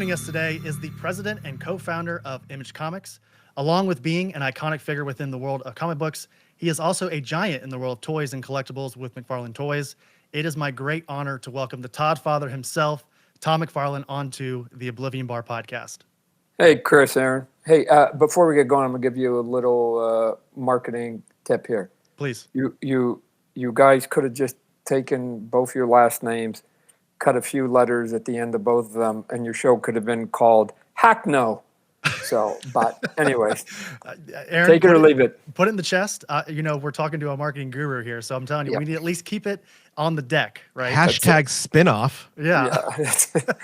Joining us today is the president and co-founder of Image Comics. Along with being an iconic figure within the world of comic books, he is also a giant in the world of toys and collectibles with McFarlane Toys. It is my great honor to welcome the Todd father himself, Todd McFarlane, onto the Oblivion Bar Podcast. Hey, Chris, Aaron. Hey, before we get going, I'm gonna give you a little marketing tip here. Please. You guys could have just taken both your last names, cut a few letters at the end of both of them, and your show could have been called Hack No. So, but anyways, Aaron, take it or leave it. Put it in the chest. We're talking to a marketing guru here, so I'm telling you, we need to at least keep it on the deck, right? Hashtag spinoff. Yeah.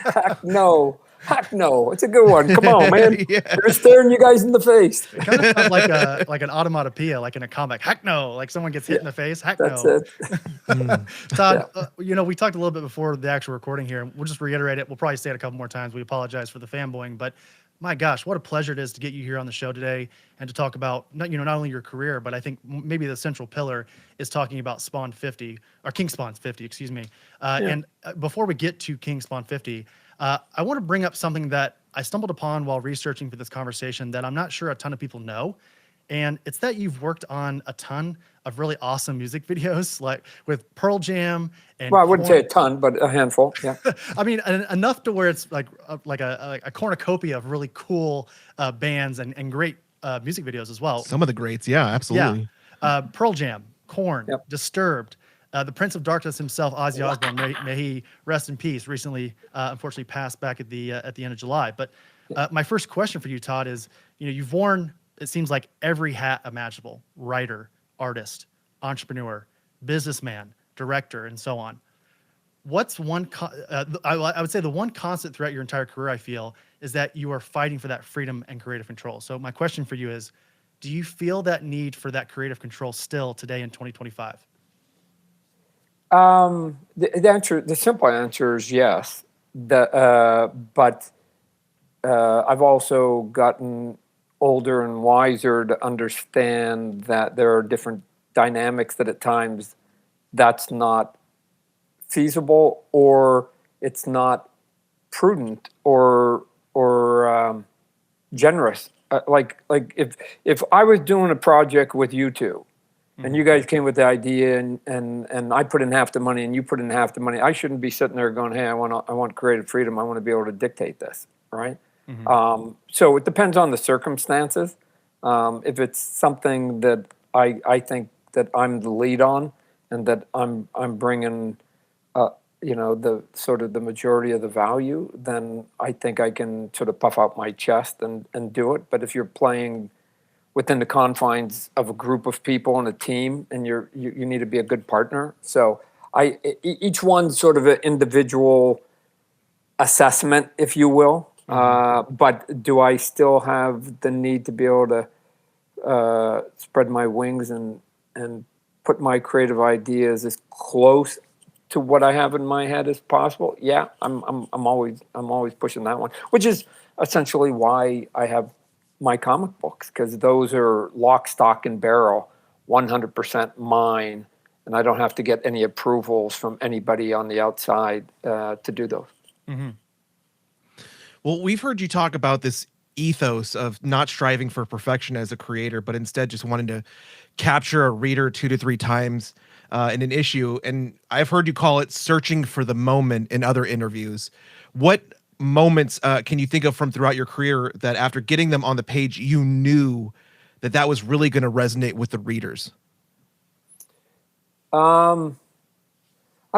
Hack No. Heck no, it's a good one. Come on, man. Yeah. They're staring you guys in the face. It kind of sounds like an automatopoeia, like in a comic. Heck no, like someone gets hit in the face. Heck That's no. it. Todd, we talked a little bit before the actual recording here. We'll just reiterate it. We'll probably say it a couple more times. We apologize for the fanboying, but my gosh, what a pleasure it is to get you here on the show today and to talk about not only your career, but I think maybe the central pillar is talking about Spawn 50 or King Spawn 50, excuse me. And before we get to King Spawn 50. I want to bring up something that I stumbled upon while researching for this conversation that I'm not sure a ton of people know. And it's that you've worked on a ton of really awesome music videos, like with Pearl Jam and Well, I wouldn't say a ton, but a handful. Yeah. I mean, enough to where it's like a cornucopia of really cool bands and great music videos as well. Some of the greats, yeah, absolutely. Yeah. Pearl Jam, Korn, Yep. Disturbed. The Prince of Darkness himself, Ozzy Osbourne, may he rest in peace. Recently, unfortunately, passed back at the end of July. But my first question for you, Todd, is you've worn, it seems like, every hat imaginable: writer, artist, entrepreneur, businessman, director, and so on. What's one? I would say the one constant throughout your entire career, I feel, is that you are fighting for that freedom and creative control. So my question for you is, do you feel that need for that creative control still today in 2025? The simple answer is yes. But I've also gotten older and wiser to understand that there are different dynamics that at times that's not feasible, or it's not prudent or generous. Like if I was doing a project with you two, and you guys came with the idea, and I put in half the money, and you put in half the money, I shouldn't be sitting there going, "Hey, I want creative freedom. I want to be able to dictate this," right? Mm-hmm. So it depends on the circumstances. If it's something that I think that I'm the lead on, and that I'm bringing, the sort of the majority of the value, then I think I can sort of puff out my chest and do it. But if you're playing within the confines of a group of people and a team, and you need to be a good partner. So each one's sort of an individual assessment, if you will. But do I still have the need to be able to spread my wings and put my creative ideas as close to what I have in my head as possible? Yeah, I'm always pushing that one, which is essentially why I have my comic books, because those are lock, stock, and barrel, 100% mine, and I don't have to get any approvals from anybody on the outside to do those. Mm-hmm. Well, we've heard you talk about this ethos of not striving for perfection as a creator, but instead just wanting to capture a reader 2 to 3 times in an issue. And I've heard you call it searching for the moment in other interviews. What moments can you think of from throughout your career that after getting them on the page, you knew that was really going to resonate with the readers? I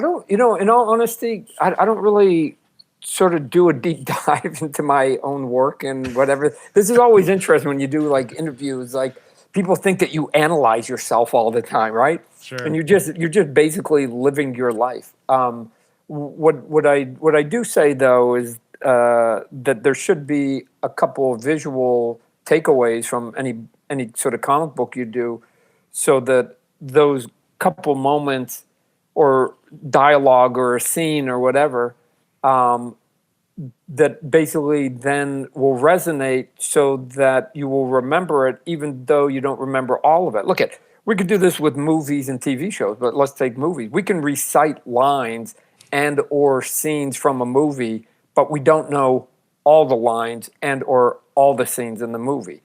don't, in all honesty, I don't really sort of do a deep dive into my own work and whatever. This is always interesting when you do like interviews, like people think that you analyze yourself all the time, right? Sure. And you're just basically living your life. What I do say though is that there should be a couple of visual takeaways from any sort of comic book you do, so that those couple moments or dialogue or a scene or whatever, that basically then will resonate, so that you will remember it even though you don't remember all of it. We could do this with movies and TV shows, but let's take movies. We can recite lines and or scenes from a movie, but we don't know all the lines and or all the scenes in the movie.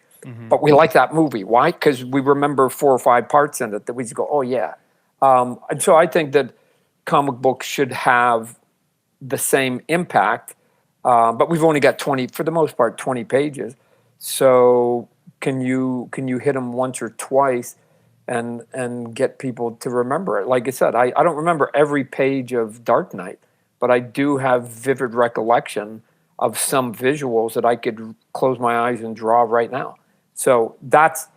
But we like that movie. Why? Because we remember 4 or 5 parts in it that we just go, oh yeah. And so I think that comic books should have the same impact, but we've only got 20, for the most part, 20 pages. So can you hit them once or twice and get people to remember it? Like I said, I don't remember every page of Dark Knight, but I do have vivid recollection of some visuals that I could close my eyes and draw right now. So that's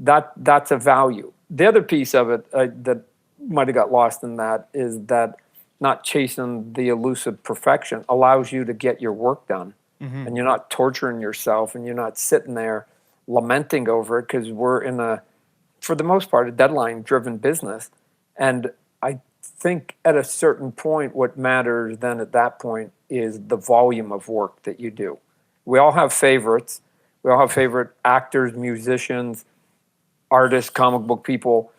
a value. The other piece of it that might have got lost in that is that not chasing the elusive perfection allows you to get your work done, and you're not torturing yourself, and you're not sitting there lamenting over it, because we're in for the most part, a deadline-driven business. And I think at a certain point, what matters then at that point is the volume of work that you do. We all have favorites. We all have favorite actors, musicians, artists, comic book people.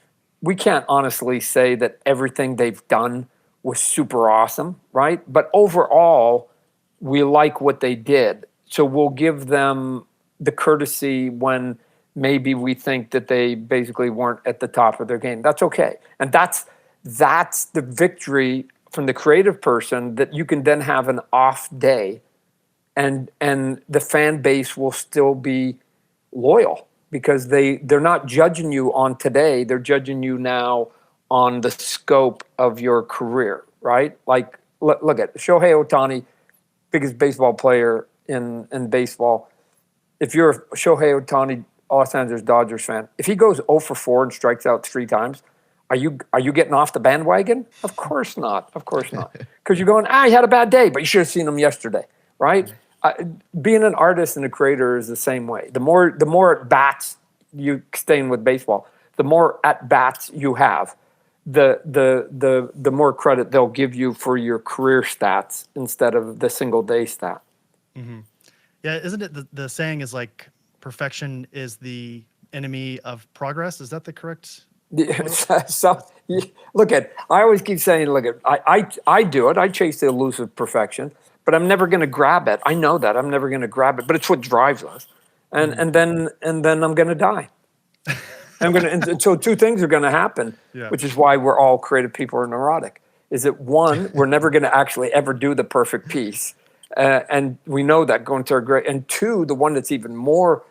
We can't honestly say that everything they've done was super awesome, right? But overall, we like what they did. So we'll give them the courtesy when maybe we think that they basically weren't at the top of their game. That's okay. And that's the victory from the creative person, that you can then have an off day and the fan base will still be loyal, because they're not judging you on today. They're judging you now on the scope of your career, right? Like, look at Shohei Ohtani, biggest baseball player in baseball. If you're a Shohei Ohtani Los Angeles Dodgers fan, if he goes 0 for 4 and strikes out 3 times, are you getting off the bandwagon? Of course not. Of course not. Because you're going, he had a bad day, but you should have seen him yesterday, right? Being an artist and a creator is the same way. The more at bats, you staying with baseball, the more at bats you have, the more credit they'll give you for your career stats instead of the single day stat. Yeah, isn't it the saying is like perfection is the enemy of progress? Is that the correct? So look at, I always keep saying, look at, I do it. I chase the elusive perfection, but I'm never going to grab it. I know that I'm never going to grab it, but it's what drives us. And then I'm going to die. And so 2 things are going to happen, which is why we're all creative people are neurotic. Is that, one, we're never going to actually ever do the perfect piece. And we know that going to our great. And 2, the one that's even more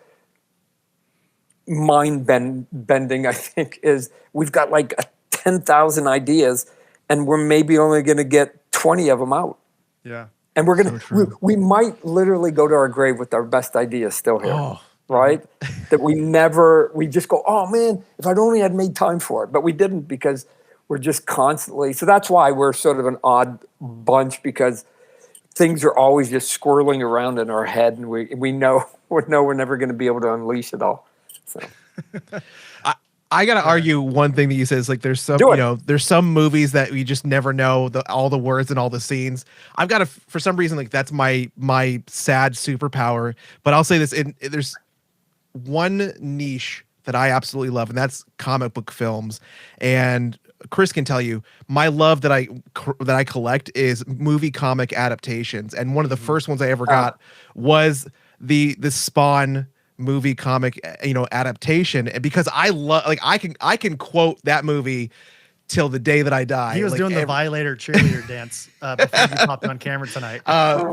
mind-bending, I think, is we've got like 10,000 ideas, and we're maybe only going to get 20 of them out. Yeah. And we're going to, we might literally go to our grave with our best ideas still here, right? That we just go, oh man, if I'd only had made time for it. But we didn't, because we're just constantly, so that's why we're sort of an odd bunch, because things are always just swirling around in our head, and we know we're never going to be able to unleash it all. So. I gotta argue one thing that you said is, like, there's some, there's some movies that we just never know all the words and all the scenes. I've got for some reason, like, that's my sad superpower. But I'll say this: there's one niche that I absolutely love, and that's comic book films. And Chris can tell you, my love that I collect is movie comic adaptations. And one of the first ones I ever got was the Spawn movie comic adaptation, and because I love, like, I can quote that movie till the day that I die. He was like, doing the Violator cheerleader dance before you popped on camera tonight.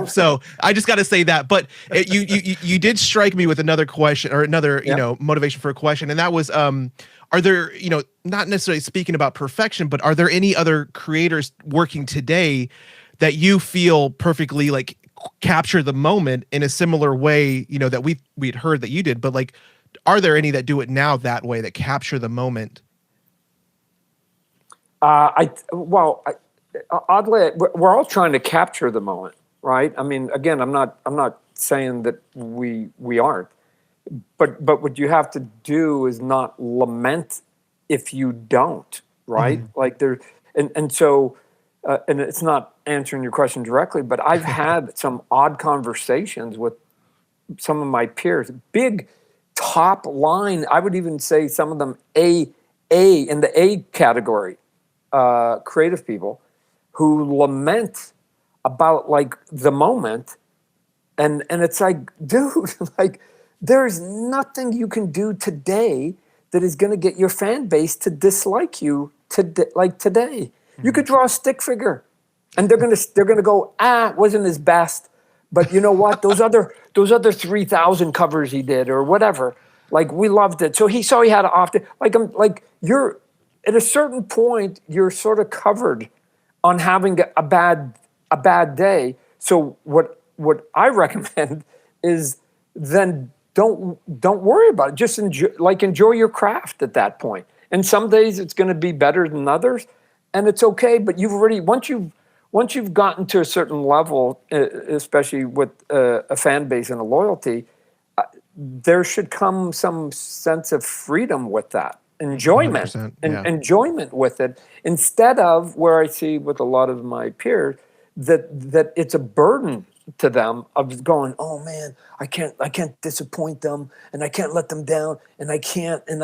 So I just got to say that. But you did strike me with another question, or another motivation for a question, and that was are there, not necessarily speaking about perfection, but are there any other creators working today that you feel perfectly, like, capture the moment in a similar way, that we'd heard that you did, but, like, are there any that do it now that way, that capture the moment? Oddly, we're all trying to capture the moment, right? I mean, again, I'm not saying that we aren't, but what you have to do is not lament if you don't, right? Like, there, and so. And it's not answering your question directly, but I've had some odd conversations with some of my peers, big top line. I would even say some of them A in the A category, creative people who lament about, like, the moment, And it's like, dude, like there's nothing you can do today that is going to get your fan base to dislike you like today. You could draw a stick figure and they're gonna go, it wasn't his best. But you know what? Those other 3,000 covers he did or whatever, like we loved it. So he had to opt it. Like you're at a certain point, you're sort of covered on having a bad day. So what I recommend is then don't worry about it. Just enjoy your craft at that point. And some days it's going to be better than others, and it's okay. But once you've gotten to a certain level, especially with a fan base and a loyalty, there should come some sense of freedom with that, enjoyment, and enjoyment with it, instead of where I see with a lot of my peers that it's a burden to them of going, oh man, I can't disappoint them, and I can't let them down, and I can't, and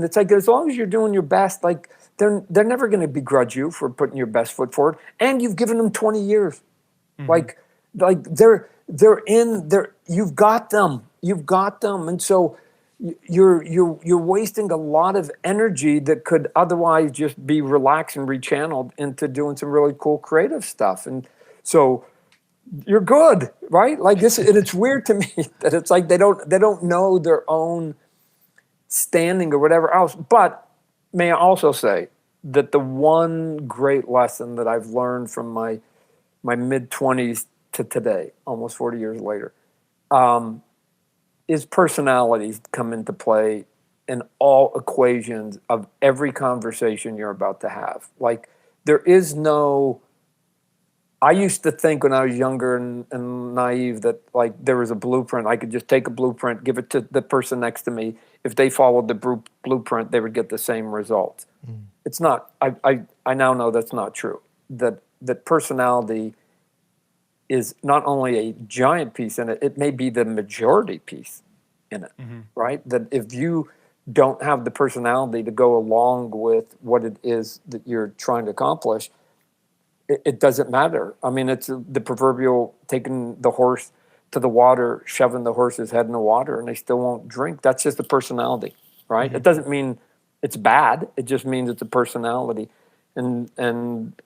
it's like, as long as you're doing your best, like they're never going to begrudge you for putting your best foot forward, and you've given them 20 years. Like they're in there. You've got them, and so you're wasting a lot of energy that could otherwise just be relaxed and rechanneled into doing some really cool creative stuff. And so you're good, right? Like this, and it's weird to me that it's like they don't know their own standing or whatever else. But may I also say that the one great lesson that I've learned from my mid-20s to today, almost 40 years later, is personalities come into play in all equations of every conversation you're about to have. Like there is no. I used to think when I was younger and naive that like there was a blueprint. I could just take a blueprint, give it to the person next to me. If they followed the blueprint, they would get the same result. It's not. I now know that's not true. That personality is not only a giant piece in it, it may be the majority piece in it, right? That if you don't have the personality to go along with what it is that you're trying to accomplish, it doesn't matter. I mean, it's the proverbial taking the horse to the water, shoving the horse's head in the water, and they still won't drink. That's just a personality, right? It doesn't mean it's bad. It just means it's a personality. And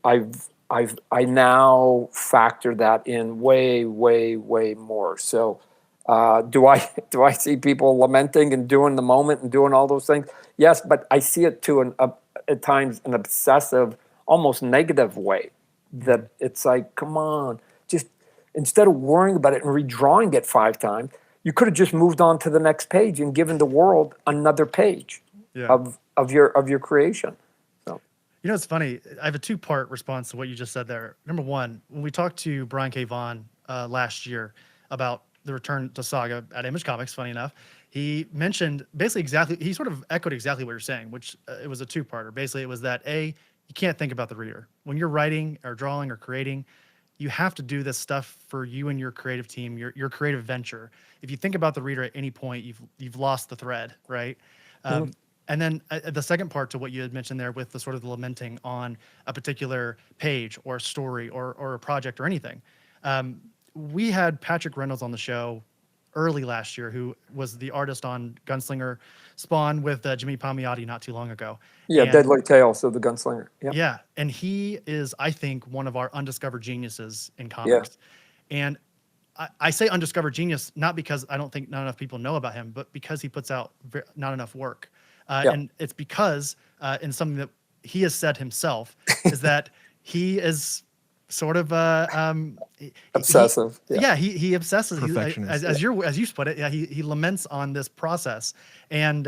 I now factor that in way, way, way more. So do I see people lamenting and doing the moment and doing all those things? Yes, but I see it at times an obsessive, almost negative way. That it's like, come on, just instead of worrying about it and redrawing it 5 times, you could have just moved on to the next page and given the world another page of your creation. So, you know, it's funny. I have a 2-part response to what you just said there. Number one, when we talked to Brian K. Vaughan last year about the return to Saga at Image Comics, funny enough, he mentioned basically he sort of echoed exactly what you're saying, which it was a 2-parter. Basically, it was that you can't think about the reader. When you're writing or drawing or creating, you have to do this stuff for you and your creative team, your creative venture. If you think about the reader at any point, you've lost the thread, right? And then the second part to what you had mentioned there with the sort of the lamenting on a particular page or story or a project or anything. We had Patrick Reynolds on the show early last year, who was the artist on Gunslinger Spawn with Jimmy Palmiotti not too long ago. Yeah, Deadly Tales of the Gunslinger. Yeah, and he is, I think, one of our undiscovered geniuses in comics. Yeah. And I say undiscovered genius not because I don't think not enough people know about him, but because he puts out not enough work. And it's because, in something that he has said himself, is that he is sort of obsessive. He obsesses. Perfectionist. As you put it, he laments on this process, and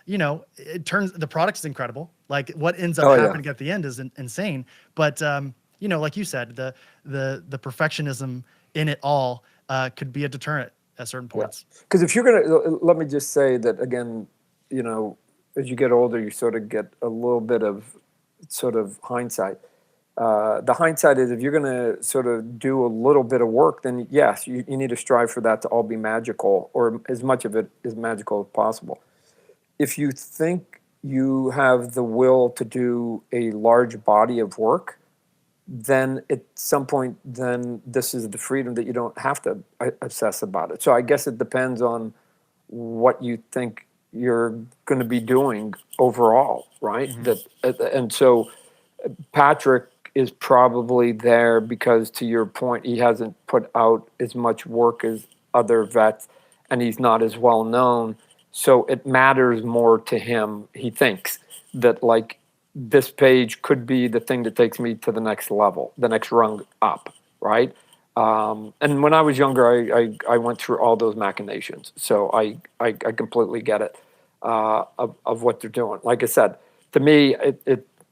it turns the product is incredible. Like what ends up happening at the end is insane. But like you said, the perfectionism in it all could be a deterrent at certain points. Because if you're gonna, let me just say that again, as you get older, you sort of get a little bit of sort of hindsight. The hindsight is if you're going to sort of do a little bit of work, then yes, you need to strive for that to all be magical, or as much of it as magical as possible. If you think you have the will to do a large body of work, then at some point, then this is the freedom that you don't have to obsess about it. So I guess it depends on what you think you're going to be doing overall, right? And so Patrick is probably there because, to your point, he hasn't put out as much work as other vets, and he's not as well known. So it matters more to him. He thinks that, like, this page could be the thing that takes me to the next level, the next rung up, right? And when I was younger, I went through all those machinations. So I completely get it of what they're doing. Like I said, to me,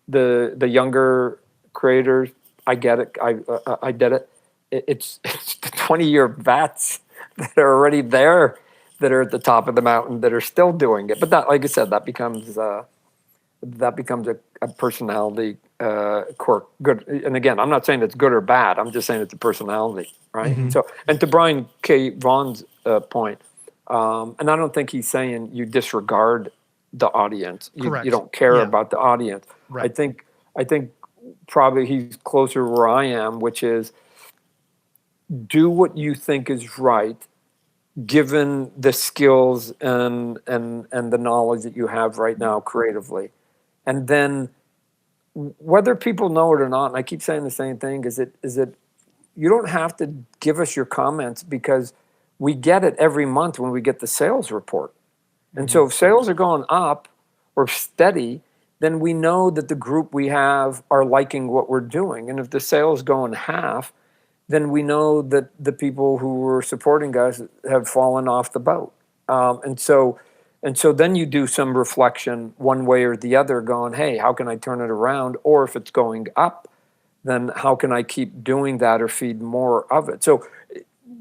the younger creators, I get it. I did it. It's the 20-year vets that are already there, that are at the top of the mountain, that are still doing it. But that, like I said, that becomes a personality quirk. Good. And again, I'm not saying it's good or bad. I'm just saying it's a personality, right? So, and to Brian K. Vaughn's point, and I don't think he's saying you disregard the audience. You don't care about the audience. Right. I think probably he's closer where I am, which is do what you think is right, given the skills and the knowledge that you have right now creatively. And then whether people know it or not, and I keep saying the same thing, is that you don't have to give us your comments, because we get it every month when we get the sales report. And so if sales are going up or steady, then we know that the group we have are liking what we're doing. And if the sales go in half, then we know that the people who were supporting us have fallen off the boat. And so then you do some reflection one way or the other, going, hey, how can I turn it around? Or if it's going up, then how can I keep doing that or feed more of it? So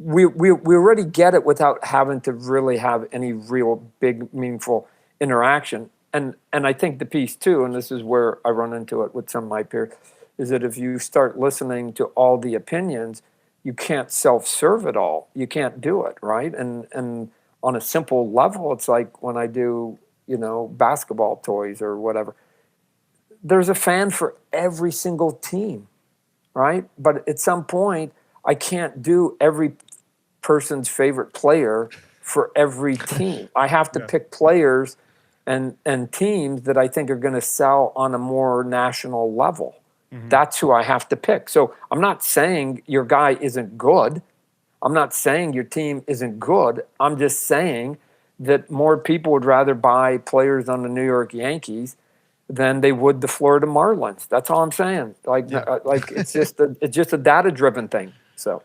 we already get it without having to really have any real big, meaningful interaction. And I think the piece too, and this is where I run into it with some of my peers, is that if you start listening to all the opinions, you can't self-serve it all. You can't do it, right? And on a simple level, it's like when I do, basketball toys or whatever, there's a fan for every single team, right? But at some point, I can't do every person's favorite player for every team. I have to pick players and teams that I think are going to sell on a more national level. That's who I have to pick. So I'm not saying your guy isn't good. I'm not saying your team isn't good. I'm just saying that more people would rather buy players on the New York Yankees than they would the Florida Marlins. That's all I'm saying. Like it's just a data-driven thing. So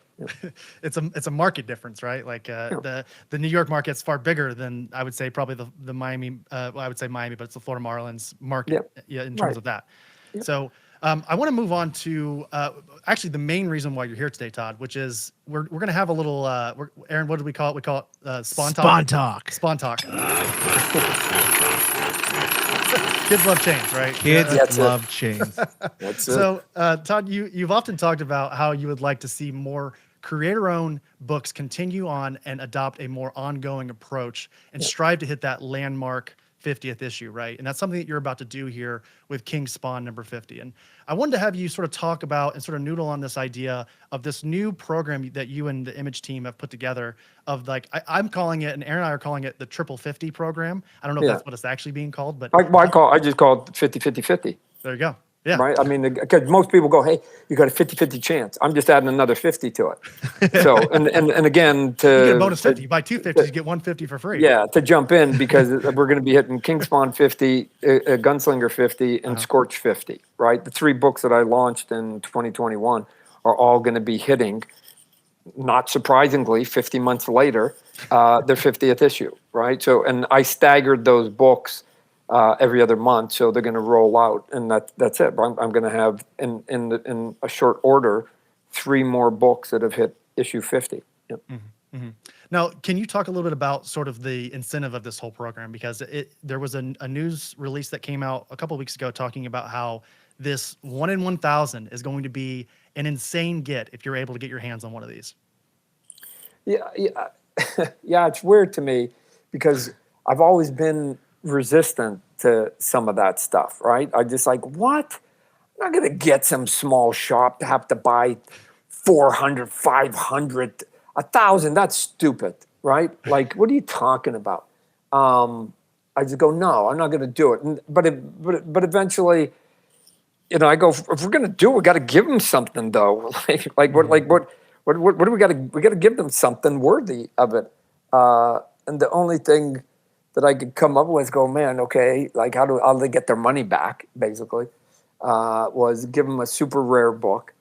it's a market difference, right? Like the New York market's far bigger than, I would say, probably the Miami. I would say Miami, but it's the Florida Marlins market in terms of that. So I want to move on to actually the main reason why you're here today, Todd, which is we're going to have a little Aaron, what do we call it? We call it Spawn Talk. Spawn Talk. Kids love chains, right? Kids love chains. So, Todd, you've often talked about how you would like to see more creator-owned books continue on and adopt a more ongoing approach and strive to hit that landmark 50th issue, right? And that's something that you're about to do here with King Spawn number 50. And I wanted to have you sort of talk about and sort of noodle on this idea of this new program that you and the Image team have put together of, like, I'm calling it, and Aaron and I are calling it the Triple 50 program. I don't know if that's what it's actually being called, but I just call it 50-50-50. There you go. Yeah. Right. I mean, because most people go, hey, you got a 50-50 chance. I'm just adding another 50 to it. So, and again, to you get a bonus 50. You buy two 50s, you get 150 for free. Yeah, to jump in, because we're going to be hitting King Spawn 50, Gunslinger 50, and Scorch 50. Right. The three books that I launched in 2021 are all going to be hitting, not surprisingly, 50 months later, their 50th issue. Right. So, and I staggered those books every other month, so they're going to roll out, and that's it. I'm going to have in a short order 3 more books that have hit issue 50. Yep. Now, can you talk a little bit about sort of the incentive of this whole program? Because there was a news release that came out a couple of weeks ago talking about how this 1 in 1,000 is going to be an insane get if you're able to get your hands on one of these. Yeah, it's weird to me because I've always been resistant to some of that stuff, right? I just like, what? I'm not going to get some small shop to have to buy 400, 500, 1,000. That's stupid, right? Like, what are you talking about? I just go, no, I'm not going to do it. But eventually, you know, I go, if we're going to do it, we got to give them something though. What do we got to, we got to give them something worthy of it. And the only thing that I could come up with, go, man, okay, like how do they get their money back, basically, was give them a super rare book.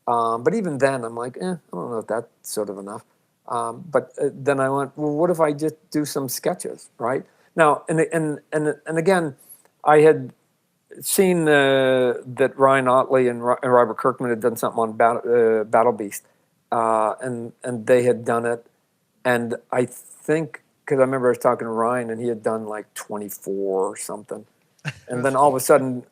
But even then, I'm like, I don't know if that's sort of enough. But then I went, well, what if I just do some sketches, right? Now, and again, I had seen that Ryan Otley and Robert Kirkman had done something on Battle Beast, and they had done it, and I think, because I remember I was talking to Ryan, and he had done like 24 or something, and then all of a sudden,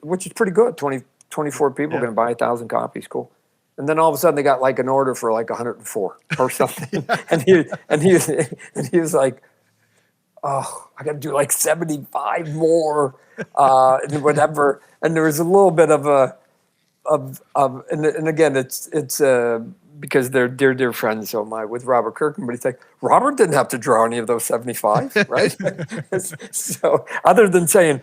which is pretty good, 24 people are going to buy 1,000 copies, cool. And then all of a sudden they got like an order for like 104 or something, and he was like, oh, I got to do like 75 more, and whatever. And there was a little bit of and again, it's because they're dear friends. So am I with Robert Kirkman, but he's like, Robert didn't have to draw any of those 75, right? So other than saying,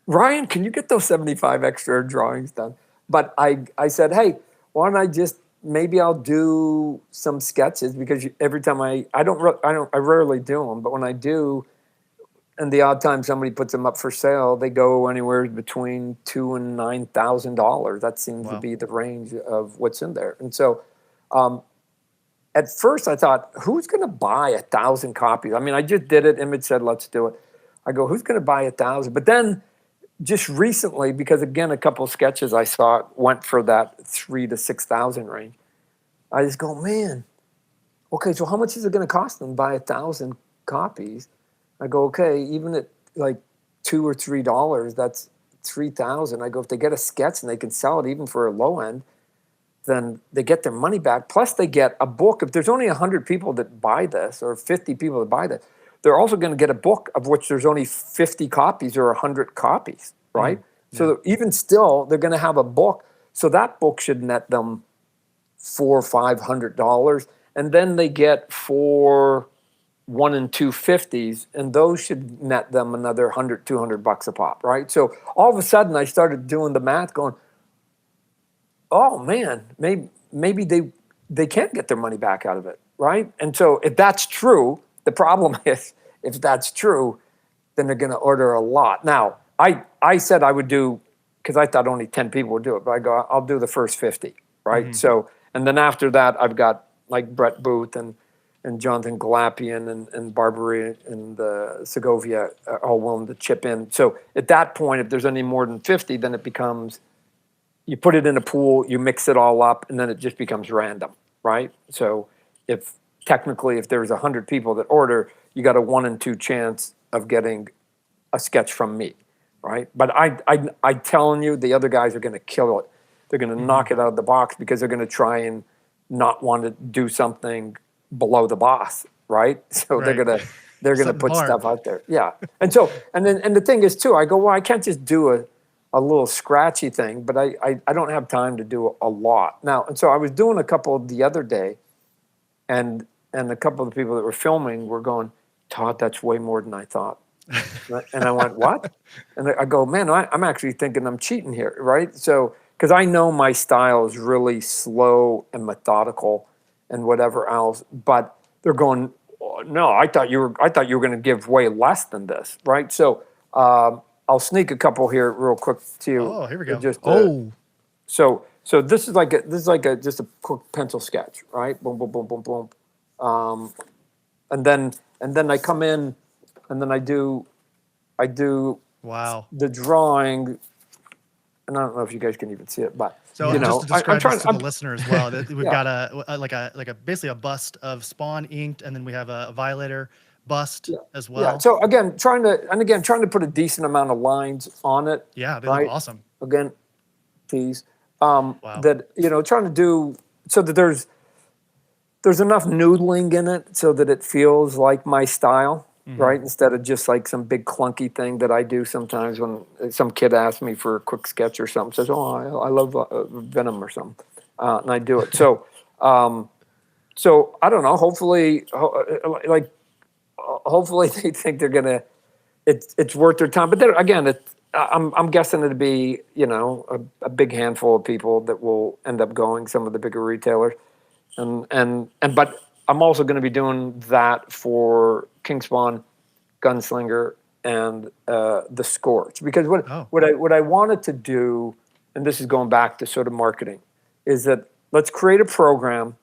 Ryan, can you get those 75 extra drawings done? But I said, hey, why don't I just, maybe I'll do some sketches, because every time I rarely do them, but when I do, and the odd time somebody puts them up for sale, they go anywhere between $2,000 and $9,000. That seems to be the range of what's in there. And so, at first I thought, who's going to buy 1,000 copies? I mean, I just did it. Image said, let's do it. I go, who's going to buy 1,000? But then, just recently, because again, a couple of sketches I saw went for that 3,000 to 6,000 range. I just go, man, okay, so how much is it going to cost them to buy 1,000 copies? I go, okay, even at like $2 or $3, that's 3,000. I go, if they get a sketch and they can sell it even for a low end, then they get their money back. Plus, they get a book. If there's only 100 people that buy this, or 50 people that buy this, they're also going to get a book of which there's only 50 copies or 100 copies, right? So even still, they're going to have a book. So that book should net them $400 or $500, and then they get 4 1 and 2 50s, and those should net them another $100, $200 a pop, right? So all of a sudden, I started doing the math, going, oh man, maybe they can't get their money back out of it, right? And so if that's true, the problem is, if that's true, then they're going to order a lot. Now, I said I would do, because I thought only 10 people would do it, but I go, I'll do the first 50, right? Mm-hmm. So, and then after that, I've got like Brett Booth and Jonathan Galapian and Barbary and Segovia are all willing to chip in. So at that point, if there's any more than 50, then it becomes, you put it in a pool, you mix it all up, and then it just becomes random, right? So if there's 100 people that order, you got a 1 in 2 chance of getting a sketch from me, right? But I telling you, the other guys are going to kill it. They're going to knock it out of the box, because they're going to try and not want to do something below the boss, right? So they're gonna put stuff out there, yeah. And so and the thing is too, I go, well, I can't just do a little scratchy thing, but I don't have time to do a lot now. And so I was doing a couple the other day, and a couple of the people that were filming were going, Todd, that's way more than I thought. And I went, what? And I go, man, I'm actually thinking I'm cheating here, right? So because I know my style is really slow and methodical and whatever else, but they're going, oh, no, I thought you were going to give way less than this, right? So I'll sneak a couple here real quick to you. Oh, here we go. Just, so this is like just a quick pencil sketch, right? Boom, boom, boom, boom, boom, and then I come in, and then I do wow, the drawing, and I don't know if you guys can even see it, but. So just to describe this to the listener as well, that we've got a basically a bust of Spawn inked, and then we have a Violator bust as well. Yeah. So again, trying to put a decent amount of lines on it. Yeah, they look awesome. Again, tease. Wow. That trying to do so that there's enough noodling in it so that it feels like my style, right? Instead of just like some big clunky thing that I do sometimes when some kid asks me for a quick sketch or something, says, "Oh, I love Venom or something," and I do it. So, so I don't know. Hopefully, hopefully they think they're gonna. It's worth their time. But then again, I'm guessing it'd be a big handful of people that will end up going. Some of the bigger retailers, and but I'm also going to be doing that for King Spawn, Gunslinger, and the Scorch. Because what I wanted to do, and this is going back to sort of marketing, is that let's create a program,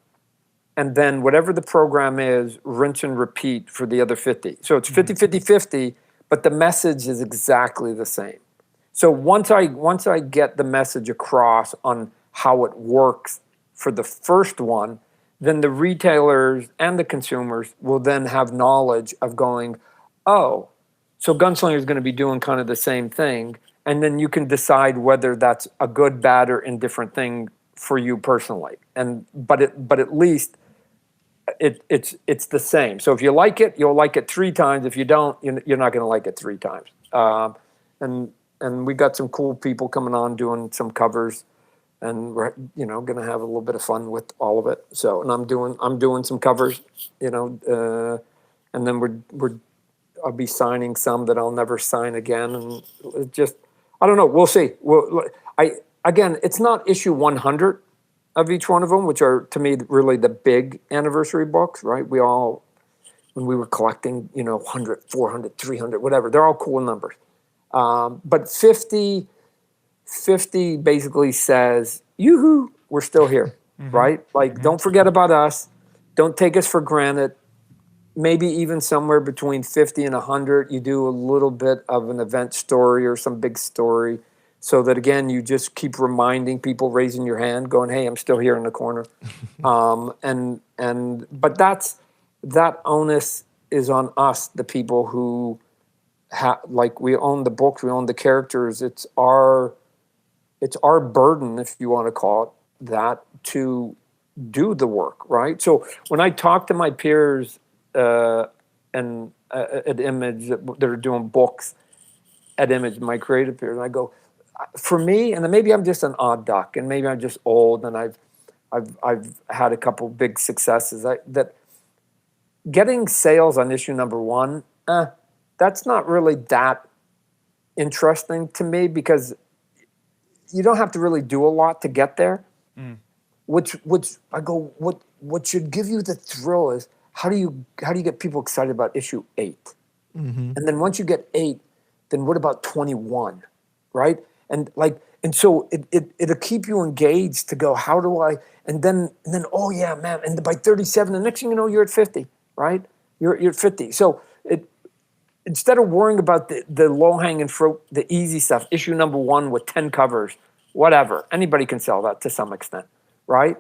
and then whatever the program is, rinse and repeat for the other 50. So it's 50, 50, 50, but the message is exactly the same. So once I get the message across on how it works for the first one, then the retailers and the consumers will then have knowledge of going, oh, so Gunslinger is going to be doing kind of the same thing. And then you can decide whether that's a good, bad, or indifferent thing for you personally. But at least it's the same. So if you like it, you'll like it 3 times. If you don't, you're not going to like it 3 times. And we got some cool people coming on doing some covers. And we're going to have a little bit of fun with all of it. So, and I'm doing some covers, and then I'll be signing some that I'll never sign again, and it just I don't know. We'll see. Again, it's not issue 100 of each one of them, which are to me really the big anniversary books, right? We all when we were collecting, 100, 400, 300, whatever. They're all cool numbers, but 50 basically says, yoo-hoo, we're still here, right? Like, don't forget about us. Don't take us for granted. Maybe even somewhere between 50 and 100, you do a little bit of an event story or some big story so that, again, you just keep reminding people, raising your hand, going, hey, I'm still here in the corner. But that onus is on us, the people who we own the books, we own the characters. It's our burden, if you want to call it that, to do the work, right? So when I talk to my peers at Image that are doing books at Image, my creative peers, and I go, for me, and then maybe I'm just an odd duck, and maybe I'm just old, and I've had a couple big successes. That getting sales on issue number 1, that's not really that interesting to me because you don't have to really do a lot to get there. Which I go, what should give you the thrill is how do you get people excited about issue 8? And then once you get 8, then what about 21, right? And so it'll keep you engaged to go, how do I? And then oh yeah, man, and by 37, the next thing you know, you're at 50, right? You're at 50. So instead of worrying about the low-hanging fruit, the easy stuff, issue number 1 with 10 covers, whatever. Anybody can sell that to some extent, right?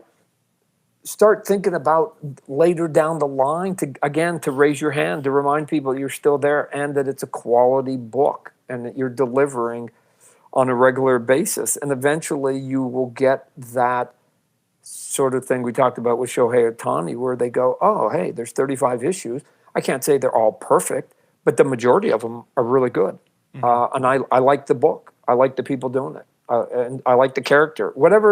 Start thinking about later down the line to raise your hand, to remind people you're still there and that it's a quality book and that you're delivering on a regular basis. And eventually you will get that sort of thing we talked about with Shohei Ohtani, where they go, oh, hey, there's 35 issues. I can't say they're all perfect, but the majority of them are really good. And I like the book. I like the people doing it. And I like the character. Whatever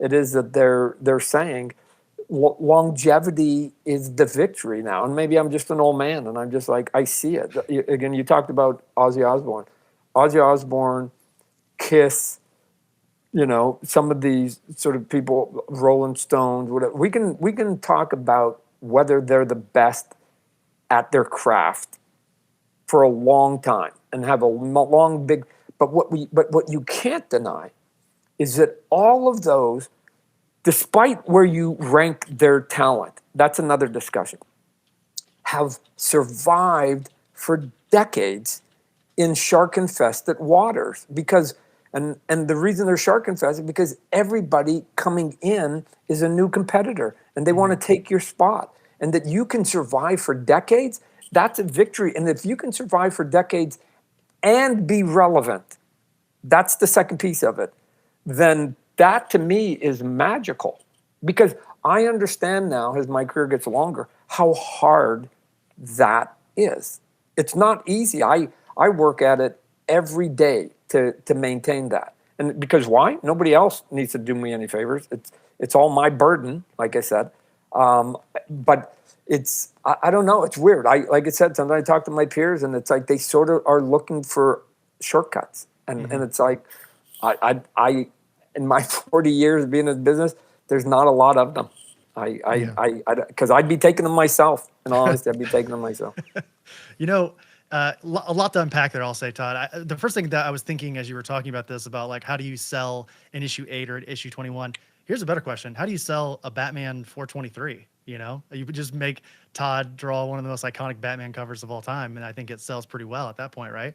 it is that they're saying, longevity is the victory now. And maybe I'm just an old man, and I'm just like, I see it. Again, you talked about Ozzy Osbourne, Kiss, some of these sort of people, Rolling Stones, whatever. We can talk about whether they're the best at their craft for a long time and have a long, big. But what you can't deny is that all of those, despite where you rank their talent, that's another discussion, have survived for decades in shark-infested waters because. And the reason they're shark-infested is because everybody coming in is a new competitor, and they want to take your spot. And that you can survive for decades, that's a victory. And if you can survive for decades and be relevant, that's the second piece of it, then that to me is magical. Because I understand now, as my career gets longer, how hard that is. It's not easy. I work at it every day to maintain that. And because why? Nobody else needs to do me any favors. It's all my burden, like I said. But I don't know. It's weird. Like I said, sometimes I talk to my peers, and it's like they sort of are looking for shortcuts, and it's like I in my 40 years of being in business, there's not a lot of them. Because I'd be taking them myself. In all honesty, I'd be taking them myself. A lot to unpack there, I'll say, Todd. The first thing that I was thinking as you were talking about this, about like, how do you sell an issue 8 or an issue 21? Here's a better question. How do you sell a Batman 423? You would just make Todd draw one of the most iconic Batman covers of all time, and I think it sells pretty well at that point, right?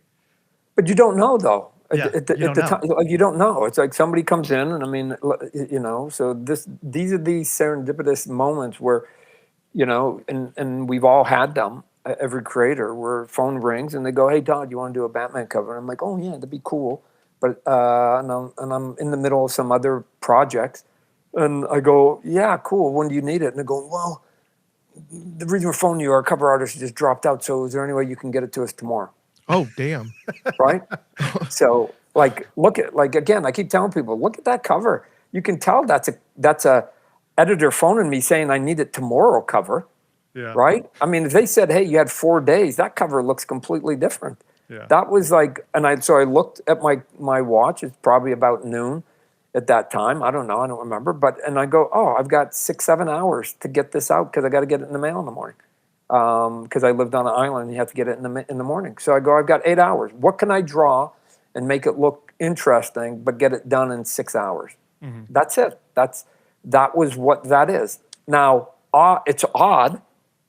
But you don't know, though. Yeah, you don't know. It's like somebody comes in, and I mean, so these are these serendipitous moments where, and we've all had them. Every creator, where phone rings and they go, "Hey, Todd, you want to do a Batman cover?" And I'm like, "Oh yeah, that'd be cool." But and I'm in the middle of some other projects, and I go, "Yeah, cool. When do you need it?" And they go, "Well, the reason we're phoning you, our cover artist just dropped out. So is there any way you can get it to us tomorrow?" Oh, damn. Right? So again, I keep telling people, look at that cover. You can tell that's a editor phoning me saying I need it tomorrow cover. Yeah. Right? I mean, if they said, "Hey, you had 4 days," that cover looks completely different. Yeah. That was like, so I looked at my watch. It's probably about noon at that time. I don't know. I don't remember. And I go, "Oh, I've got 6-7 hours to get this out because I got to get it in the mail in the morning." Because I lived on an island, and you have to get it in the morning. So I go, "I've got 8 hours. What can I draw and make it look interesting, but get it done in 6 hours?" Mm-hmm. That's it. That was what that is. Now, it's odd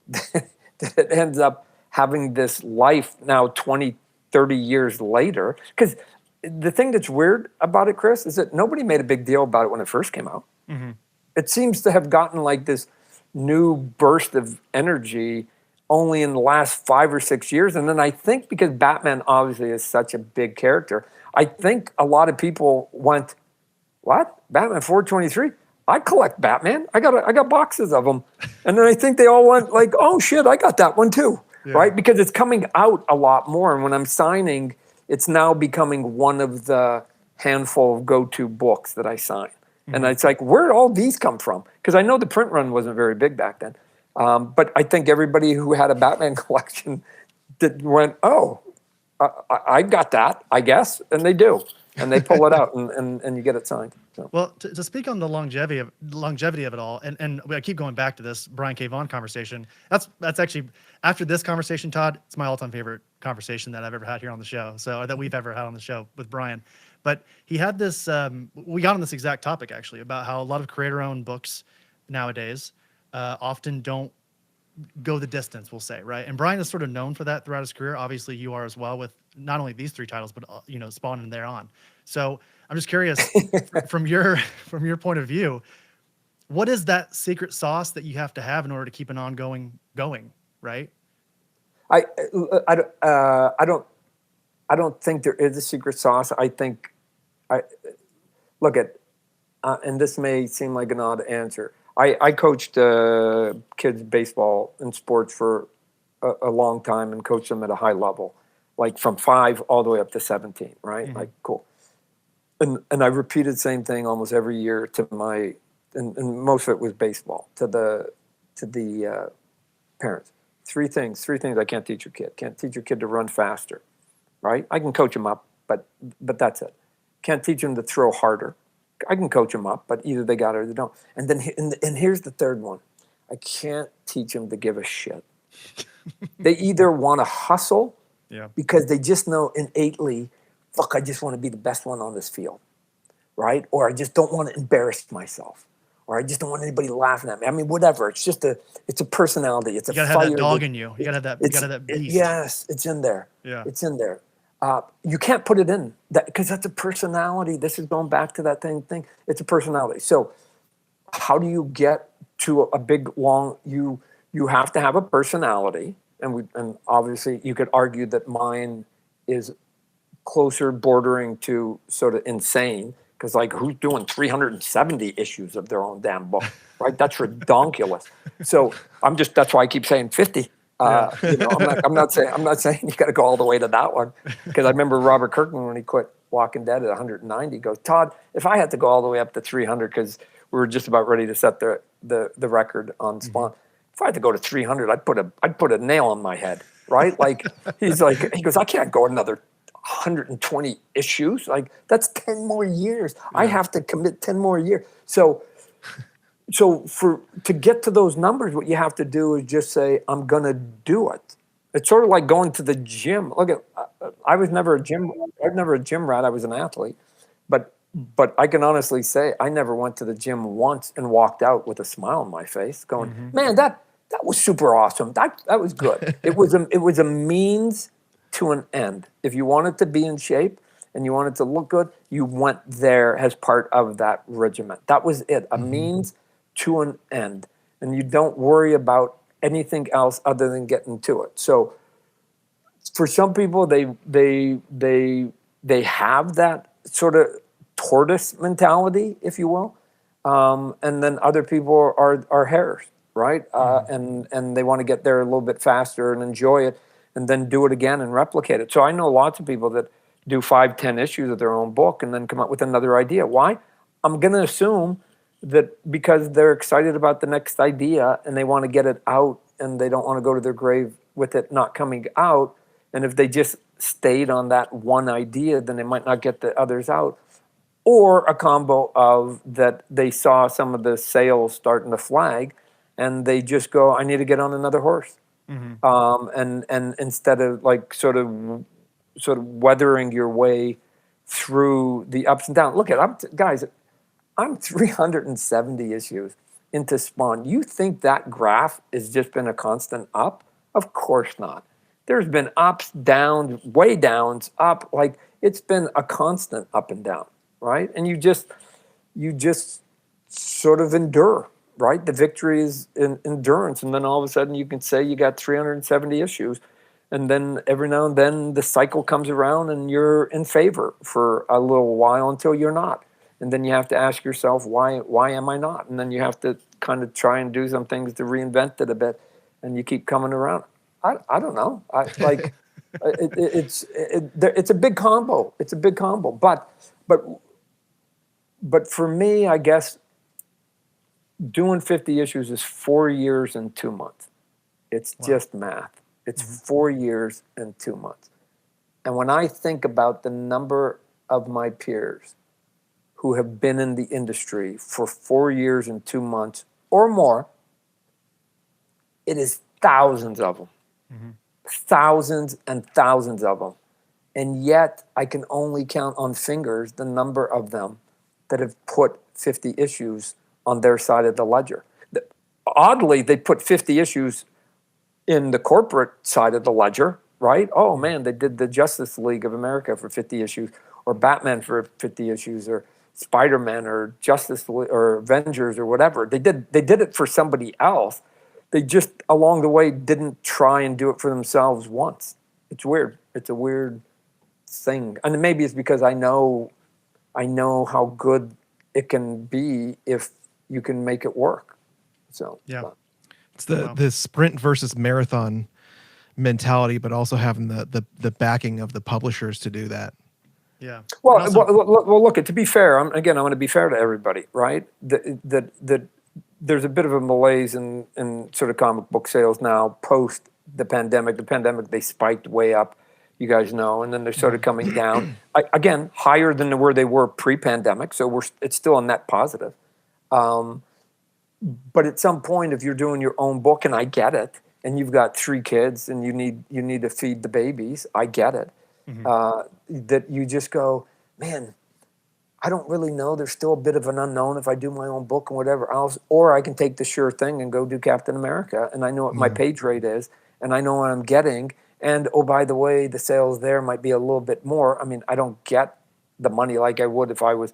that it ends up having this life now 20, 30 years later. Because the thing that's weird about it, Chris, is that nobody made a big deal about it when it first came out. Mm-hmm. It seems to have gotten like this new burst of energy only in the last 5 or 6 years. And then I think because Batman obviously is such a big character, I think a lot of people went, "What? Batman 423? I collect Batman. I got boxes of them." And then I think they all went like, "Oh shit, I got that one too." Yeah. Right? Because it's coming out a lot more. And when I'm signing, it's now becoming one of the handful of go-to books that I sign. Mm-hmm. And it's like, where did all these come from? Because I know the print run wasn't very big back then. But I think everybody who had a Batman collection went, "Oh, I got that, I guess." And they do. And they pull it out and you get it signed. So. Well, to speak on the longevity of it all, and I keep going back to this Brian K. Vaughan conversation. That's actually, after this conversation, Todd, it's my all-time favorite conversation that I've ever had here on the show. So that we've ever had on the show with Brian. But he had this. We got on this exact topic actually about how a lot of creator-owned books nowadays often don't go the distance, we'll say, right? And Brian is sort of known for that throughout his career. Obviously, you are as well, with not only these 3 titles, but Spawn and thereon. So I'm just curious, from your point of view, what is that secret sauce that you have to have in order to keep an ongoing going, right? I don't think there is a secret sauce. I think look at, and this may seem like an odd answer. I coached kids baseball and sports for a long time and coached them at a high level, like from 5 all the way up to 17, right? Mm-hmm. Like, cool. And I repeated the same thing almost every year to and most of it was baseball, to the parents. Three things I can't teach your kid. Can't teach your kid to run faster, right? I can coach them up, but that's it. Can't teach them to throw harder. I can coach them up, but either they got it or they don't. And then and here's the third one. I can't teach them to give a shit. They either want to hustle because they just know innately, fuck, I just want to be the best one on this field, right? Or I just don't want to embarrass myself. Or I just don't want anybody laughing at me. I mean, whatever. It's a personality. It's a fire. You gotta have that dog in you. You gotta have that beast. Yes, it's in there. Yeah. It's in there. You can't put it in that because that's a personality. This is going back to that thing. It's a personality. So how do you get to a big, long, you have to have a personality. And obviously you could argue that mine is closer bordering to sort of insane. Because like, who's doing 370 issues of their own damn book, right? That's redonkulous. So that's why I keep saying 50. I'm not saying you got to go all the way to that one, because I remember Robert Kirkman when he quit Walking Dead at 190 goes, Todd, if I had to go all the way up to 300, because we were just about ready to set the record on Spawn. If I had to go to 300, I'd put a nail in my head, right? Like he goes, I can't go another 120 issues. Like that's 10 more years. Yeah. I have to commit 10 more years. So to get to those numbers, what you have to do is just say, I'm going to do it. It's sort of like going to the gym. Look at, I was never a gym rat. I was an athlete, but I can honestly say I never went to the gym once and walked out with a smile on my face going, man, that was super awesome. That was good. It was a means to an end. If you wanted to be in shape and you wanted to look good, you went there as part of that regiment. That was it. A means to an end, and you don't worry about anything else other than getting to it. So for some people, they have that sort of tortoise mentality, if you will, and then other people are hares, right? And they want to get there a little bit faster and enjoy it, and then do it again and replicate it. So I know lots of people that do 5-10 issues of their own book and then come up with another idea. Why? I'm going to assume that because they're excited about the next idea and they want to get it out and they don't want to go to their grave with it not coming out. And if they just stayed on that one idea, then they might not get the others out. Or a combo of that they saw some of the sales starting to flag and they just go, I need to get on another horse. And instead of like sort of weathering your way through the ups and downs. Look at guys, I'm 370 issues into Spawn. You think that graph has just been a constant up? Of course not. There's been ups, downs, way downs, up. Like it's been a constant up and down, right? And you just sort of endure, right? The victory is in endurance. And then all of a sudden you can say you got 370 issues. And then every now and then the cycle comes around and you're in favor for a little while until you're not. And then you have to ask yourself, why am I not? And then you have to kind of try and do some things to reinvent it a bit, and you keep coming around. I don't know. It's a big combo. It's a big combo. But for me, I guess doing 50 issues is 4 years and 2 months. It's just math. It's 4 years and 2 months. And when I think about the number of my peers who have been in the industry for 4 years and 2 months or more, it is thousands of them. Thousands and thousands of them. And yet I can only count on fingers the number of them that have put 50 issues on their side of the ledger. Oddly, they put 50 issues in the corporate side of the ledger, right? Oh man, they did the Justice League of America for 50 issues, or Batman for 50 issues, or Spider-Man, or Justice League, or Avengers, or whatever. They did it for somebody else. They just along the way didn't try and do it for themselves once. It's weird. It's a weird thing, and maybe it's because I know how good it can be if you can make it work. So yeah. It's the sprint versus marathon mentality, but also having the backing of the publishers to do that. Yeah. Well, look. To be fair, I'm going to be fair to everybody, right? That there's a bit of a malaise in sort of comic book sales now post the pandemic. The pandemic, they spiked way up, you guys know, and then they're sort of coming down again, higher than where they were pre-pandemic. So it's still a net positive. But at some point, if you're doing your own book, and I get it, and you've got 3 kids and you need to feed the babies, I get it. That you just go, man, I don't really know. There's still a bit of an unknown if I do my own book and whatever else, or I can take the sure thing and go do Captain America, and I know what my page rate is, and I know what I'm getting, and oh, by the way, the sales there might be a little bit more. I mean, I don't get the money like I would if I was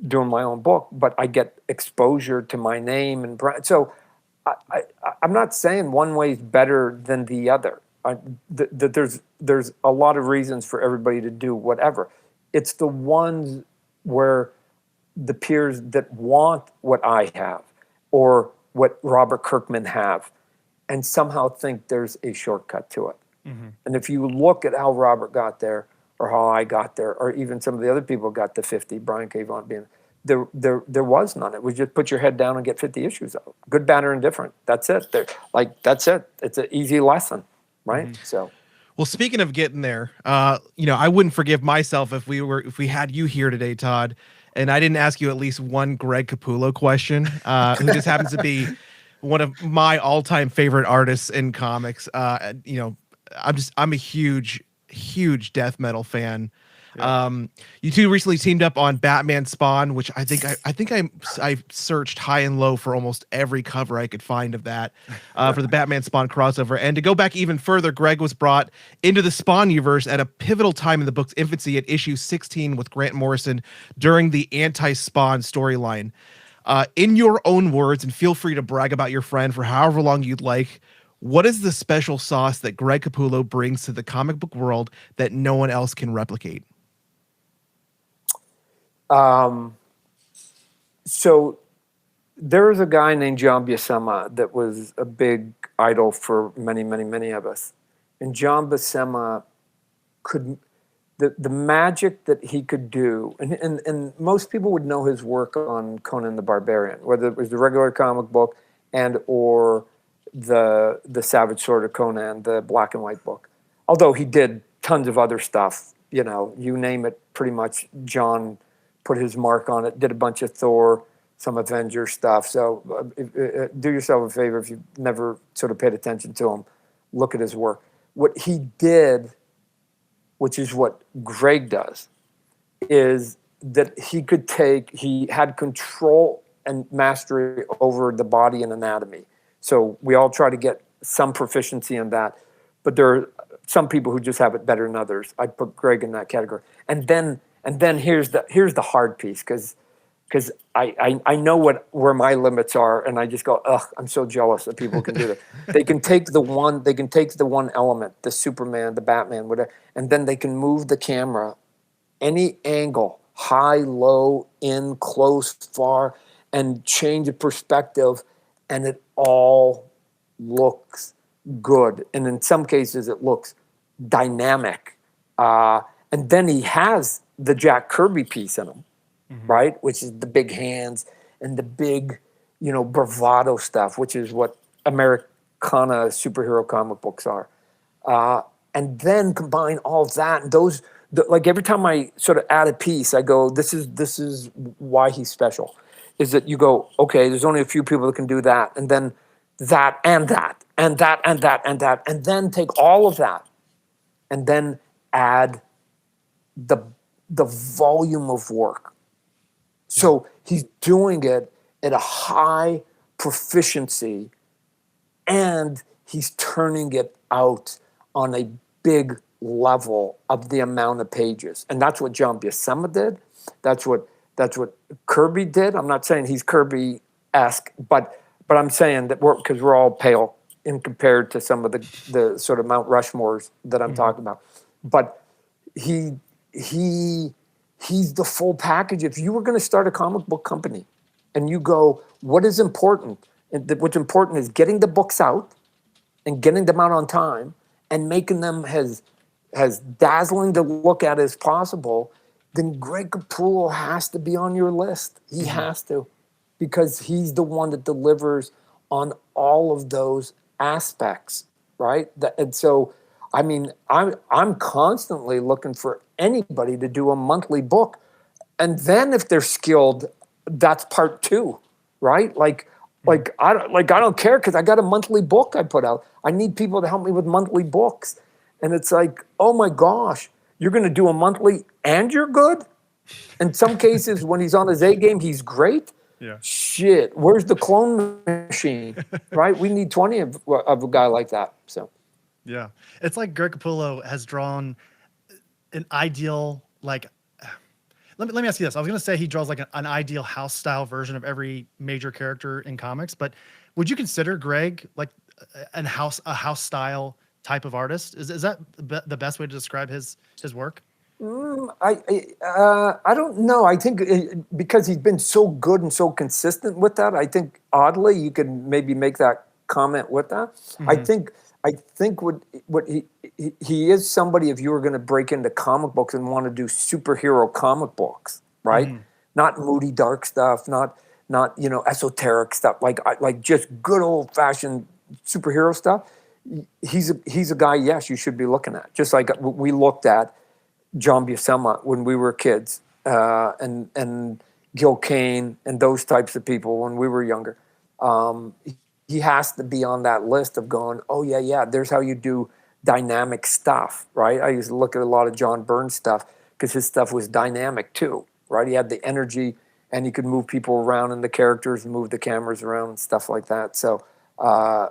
doing my own book, but I get exposure to my name and brand. So I'm not saying one way is better than the other. There's a lot of reasons for everybody to do whatever. It's the ones where the peers that want what I have or what Robert Kirkman have, and somehow think there's a shortcut to it. Mm-hmm. And if you look at how Robert got there, or how I got there, or even some of the other people got to 50, Brian K. Vaughan being, there was none. It was just put your head down and get 50 issues out. Good, bad, or indifferent. That's it. That's it. It's an easy lesson, right? Mm-hmm. So. Well, speaking of getting there, I wouldn't forgive myself if we had you here today, Todd, and I didn't ask you at least one Greg Capullo question, who just happens to be one of my all-time favorite artists in comics. I'm a huge death metal fan. Yeah. You two recently teamed up on Batman Spawn, which I think I searched high and low for almost every cover I could find of that for the Batman Spawn crossover. And to go back even further, Greg was brought into the Spawn universe at a pivotal time in the book's infancy at issue 16 with Grant Morrison during the anti-Spawn storyline. In your own words, and feel free to brag about your friend for however long you'd like, what is the special sauce that Greg Capullo brings to the comic book world that no one else can replicate? So there's a guy named John Buscema that was a big idol for many, many, many of us. And John Buscema the magic that he could do, and most people would know his work on Conan the Barbarian, whether it was the regular comic book and or the Savage Sword of Conan, the black and white book. Although he did tons of other stuff, you name it, pretty much John put his mark on it, did a bunch of Thor, some Avenger stuff. So do yourself a favor if you've never sort of paid attention to him, look at his work. What he did, which is what Greg does, is that he had control and mastery over the body and anatomy. So we all try to get some proficiency in that, but there are some people who just have it better than others. I'd put Greg in that category. And then here's the hard piece, because I know where my limits are, and I just go, ugh, I'm so jealous that people can do that. They can take the one element, the Superman, the Batman, whatever, and then they can move the camera any angle, high, low, in, close, far, and change the perspective, and it all looks good. And in some cases, it looks dynamic. And then he has the Jack Kirby piece in him, right? Which is the big hands and the big, bravado stuff, which is what Americana superhero comic books are. And then combine all that and those, like every time I sort of add a piece, I go, this is why he's special. Is that you go, okay, there's only a few people that can do that, and then that and that and that and that and that, and then take all of that and then add the volume of work. So he's doing it at a high proficiency, and he's turning it out on a big level of the amount of pages. And that's what John Buscema did. That's what Kirby did. I'm not saying he's Kirby-esque, but I'm saying that because we're all pale in compared to some of the sort of Mount Rushmores that I'm talking about. But he's the full package. If you were going to start a comic book company and you go, what is important? And what's important is getting the books out and getting them out on time and making them as dazzling to look at as possible, then Greg Capullo has to be on your list. He has to, because he's the one that delivers on all of those aspects, right? And so, I mean, I'm constantly looking for anybody to do a monthly book, and then if they're skilled, that's part two, right? Like I don't care, because I got a monthly book I put out. I need people to help me with monthly books, and it's like, oh my gosh, you're going to do a monthly and you're good. In some cases, when he's on his A game, he's great. Yeah. Shit, where's the clone machine, right? We need 20 of a guy like that. So. Yeah. It's like Greg Capullo has drawn an ideal, like, let me ask you this. I was going to say he draws like an ideal house style version of every major character in comics, but would you consider Greg like a house style type of artist? Is that the best way to describe his work? I don't know. I think because he's been so good and so consistent with that, I think oddly you could maybe make that comment with that. Mm-hmm. I think what he is somebody, if you were going to break into comic books and want to do superhero comic books, right? Mm-hmm. Not moody, dark stuff, not esoteric stuff, like just good old fashioned superhero stuff. He's a guy, yes, you should be looking at. Just like we looked at John Buscema when we were kids, and Gil Kane and those types of people when we were younger. He has to be on that list of going, oh yeah, there's how you do dynamic stuff, right? I used to look at a lot of John Byrne stuff because his stuff was dynamic too, right? He had the energy and he could move people around in the characters and move the cameras around and stuff like that. So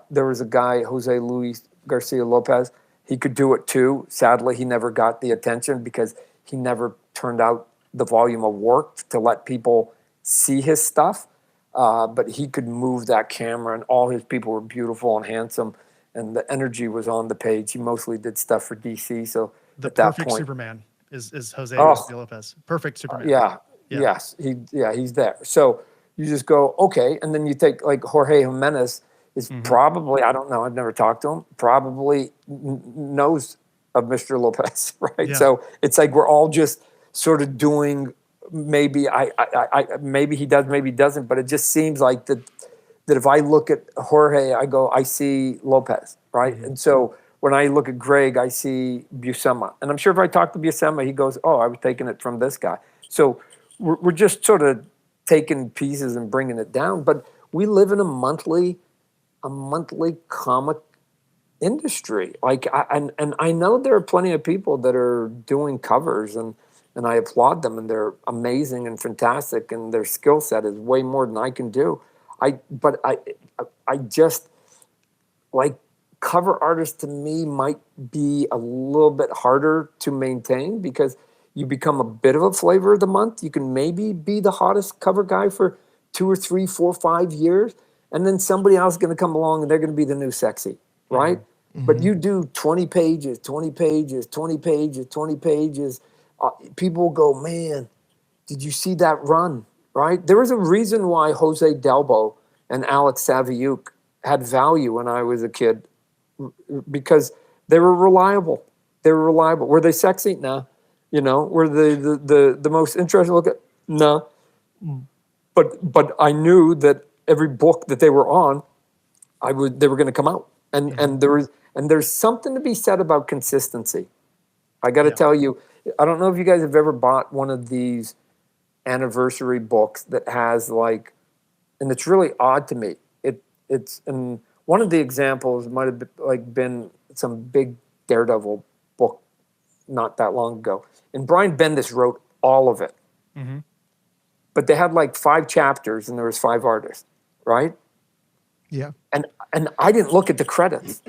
there was a guy, Jose Luis Garcia Lopez. He could do it too. Sadly, he never got the attention because he never turned out the volume of work to let people see his stuff. But he could move that camera, and all his people were beautiful and handsome, and the energy was on the page. He mostly did stuff for DC. So the at that perfect point, Superman is Jose Garcia Lopez. Perfect Superman. Yeah. Yes, he's there. So you just go, okay, and then you take like Jorge Jimenez is probably, I don't know, I've never talked to him, probably knows of Mr. Lopez, right? Yeah. So it's like we're all just sort of doing, maybe maybe he does, maybe he doesn't, but it just seems like that if I look at Jorge, I go, I see Lopez, right? And so when I look at Greg, I see Buscema. And I'm sure if I talk to Buscema, he goes, oh, I was taking it from this guy. So we're just sort of taking pieces and bringing it down. But we live in a monthly comic industry. Like, I know there are plenty of people that are doing covers, and I applaud them, and they're amazing and fantastic, and their skill set is way more than I can do. But I just, like, cover artists to me might be a little bit harder to maintain because you become a bit of a flavor of the month. You can maybe be the hottest cover guy for 2 or 3, 4, 5 years, and then somebody else is going to come along and they're going to be the new sexy, right? Mm-hmm. But you do 20 pages, 20 pages, 20 pages, 20 pages. People will go, man, did you see that run, right? There was a reason why Jose Delbo and Alex Saviuk had value when I was a kid, because they were reliable. Were they sexy? No. Were they the most interesting look at? No. But I knew that every book that they were on, they were going to come out. And there's something to be said about consistency. I got to tell you, I don't know if you guys have ever bought one of these anniversary books that has like, and it's really odd to me. It's and one of the examples might have been some big Daredevil book not that long ago. And Brian Bendis wrote all of it. Mm-hmm. But they had like 5 chapters and there was 5 artists, right? Yeah. And I didn't look at the credits.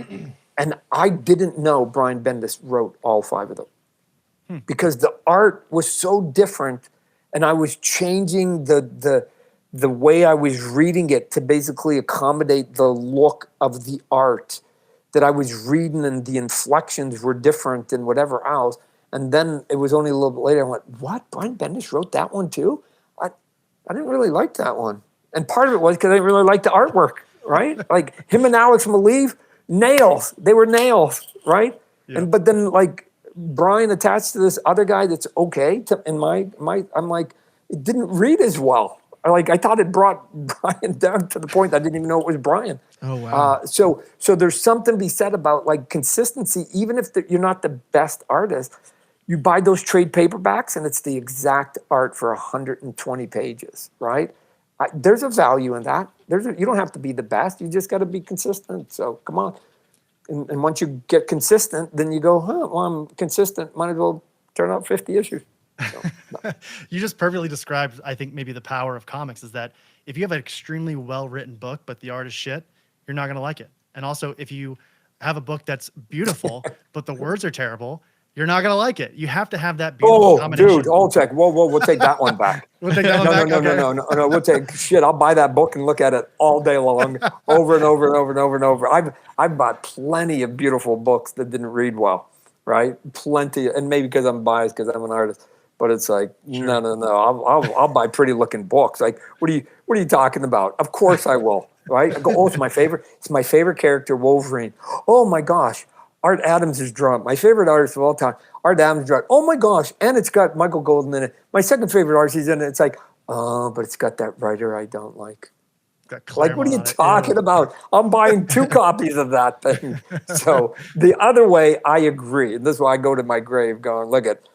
And I didn't know Brian Bendis wrote all 5 of them. Because the art was so different, and I was changing the way I was reading it to basically accommodate the look of the art that I was reading, and the inflections were different and whatever else. And then it was only a little bit later, I went, what? Brian Bendis wrote that one too? I didn't really like that one. And part of it was because I didn't really like the artwork, right? Like him and Alex Maleev, nails. They were nails, right? Yeah. But then like Brian attached to this other guy that's okay. I'm like, it didn't read as well. I thought it brought Brian down to the point I didn't even know it was Brian. Oh, wow. So there's something to be said about like consistency. Even if you're not the best artist, you buy those trade paperbacks and it's the exact art for 120 pages, right? There's a value in that. You don't have to be the best. You just got to be consistent. So come on. And once you get consistent, then you go, well, I'm consistent. Might as well turn out 50 issues. So, no. You just perfectly described, I think, maybe the power of comics is that if you have an extremely well-written book, but the art is shit, you're not going to like it. And also, if you have a book that's beautiful, but the words are terrible, you're not going to like it. You have to have that beautiful combination. Dude, i'll check. Whoa, we'll take that one back. We'll take that one back? No, we'll take shit. I'll buy that book and look at it all day long, over and over and over and over and over. I've bought plenty of beautiful books that didn't read well, right? Plenty, and maybe because I'm biased because I'm an artist. But it's like, sure. No. I'll buy pretty looking books. Like, what are you talking about? Of course I will. right? I go, oh, it's my favorite. It's my favorite character, Wolverine. Oh my gosh, Art Adams is drawn. My favorite artist of all time, Art Adams drawn. Oh my gosh, and it's got Michael Golden in it. My second favorite artist is in it. It's like, oh, but it's got that writer I don't like. Like, what are you talking about? I'm buying 2 copies of that thing. So the other way, I agree. And this is why I go to my grave going, look at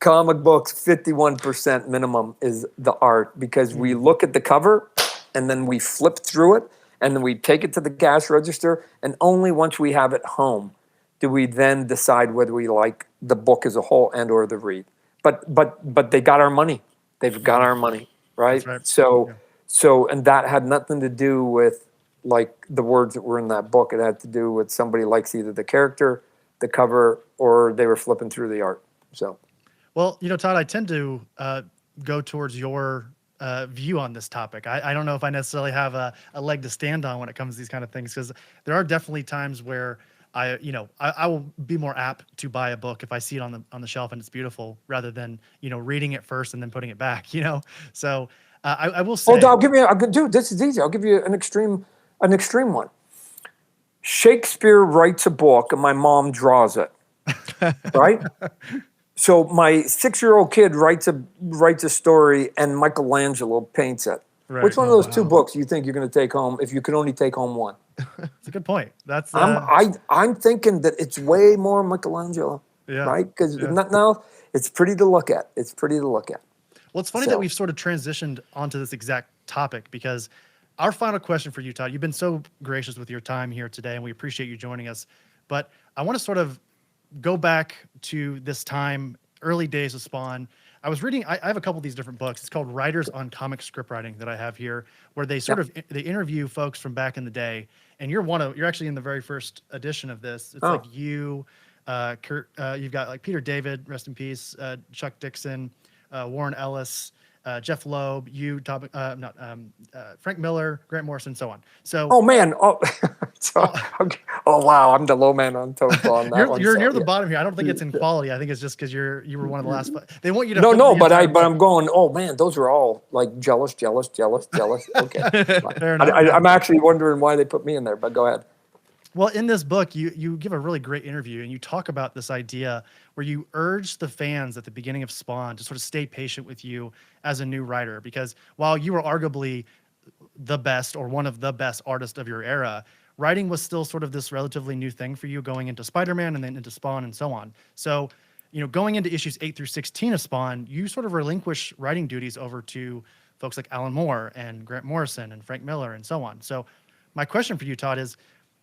comic books, 51% minimum is the art, because we look at the cover and then we flip through it and then we take it to the cash register. And only once we have it home do we then decide whether we like the book as a whole and or the read. But they got our money. They've got our money, right? That's right. So, and that had nothing to do with like the words that were in that book. It had to do with somebody likes either the character, the cover, or they were flipping through the art. So, well, Todd, I tend to go towards your view on this topic. I don't know if I necessarily have a leg to stand on when it comes to these kind of things, because there are definitely times where I will be more apt to buy a book if I see it on the shelf and it's beautiful, rather than reading it first and then putting it back. So. I will say. Oh, dude, this is easy. I'll give you an extreme one. Shakespeare writes a book and my mom draws it, right? So my 6-year-old kid writes a story and Michelangelo paints it. Right. Which one of those 2 books you think you're going to take home if you could only take home one? That's a good point. That's I'm thinking that it's way more Michelangelo, right? Because now it's pretty to look at. Well, it's funny that we've sort of transitioned onto this exact topic, because our final question for you, Todd, you've been so gracious with your time here today, and we appreciate you joining us. But I want to sort of go back to this time, early days of Spawn. I was reading, I have a couple of these different books. It's called Writers on Comic Script Writing that I have here, where they they interview folks from back in the day. And you're actually in the very first edition of this. It's like you, Kurt, you've got like Peter David, rest in peace, Chuck Dixon, Warren Ellis, Jeff Loeb, Frank Miller, Grant Morrison, so on. So, oh man, okay. Oh wow, I'm the low man on total on that one. You're near the bottom here. I don't think it's in quality. I think it's just because you were one of the last. They want you to. No, but I'm going. Oh man, those are all like jealous. Okay, I'm actually wondering why they put me in there. But go ahead. Well, in this book, you give a really great interview, and you talk about this idea where you urge the fans at the beginning of Spawn to sort of stay patient with you as a new writer, because while you were arguably the best or one of the best artists of your era, writing was still sort of this relatively new thing for you, going into Spider-Man and then into Spawn and so on. So, going into issues 8 through 16 of Spawn, you sort of relinquish writing duties over to folks like Alan Moore and Grant Morrison and Frank Miller and so on. So my question for you, Todd, is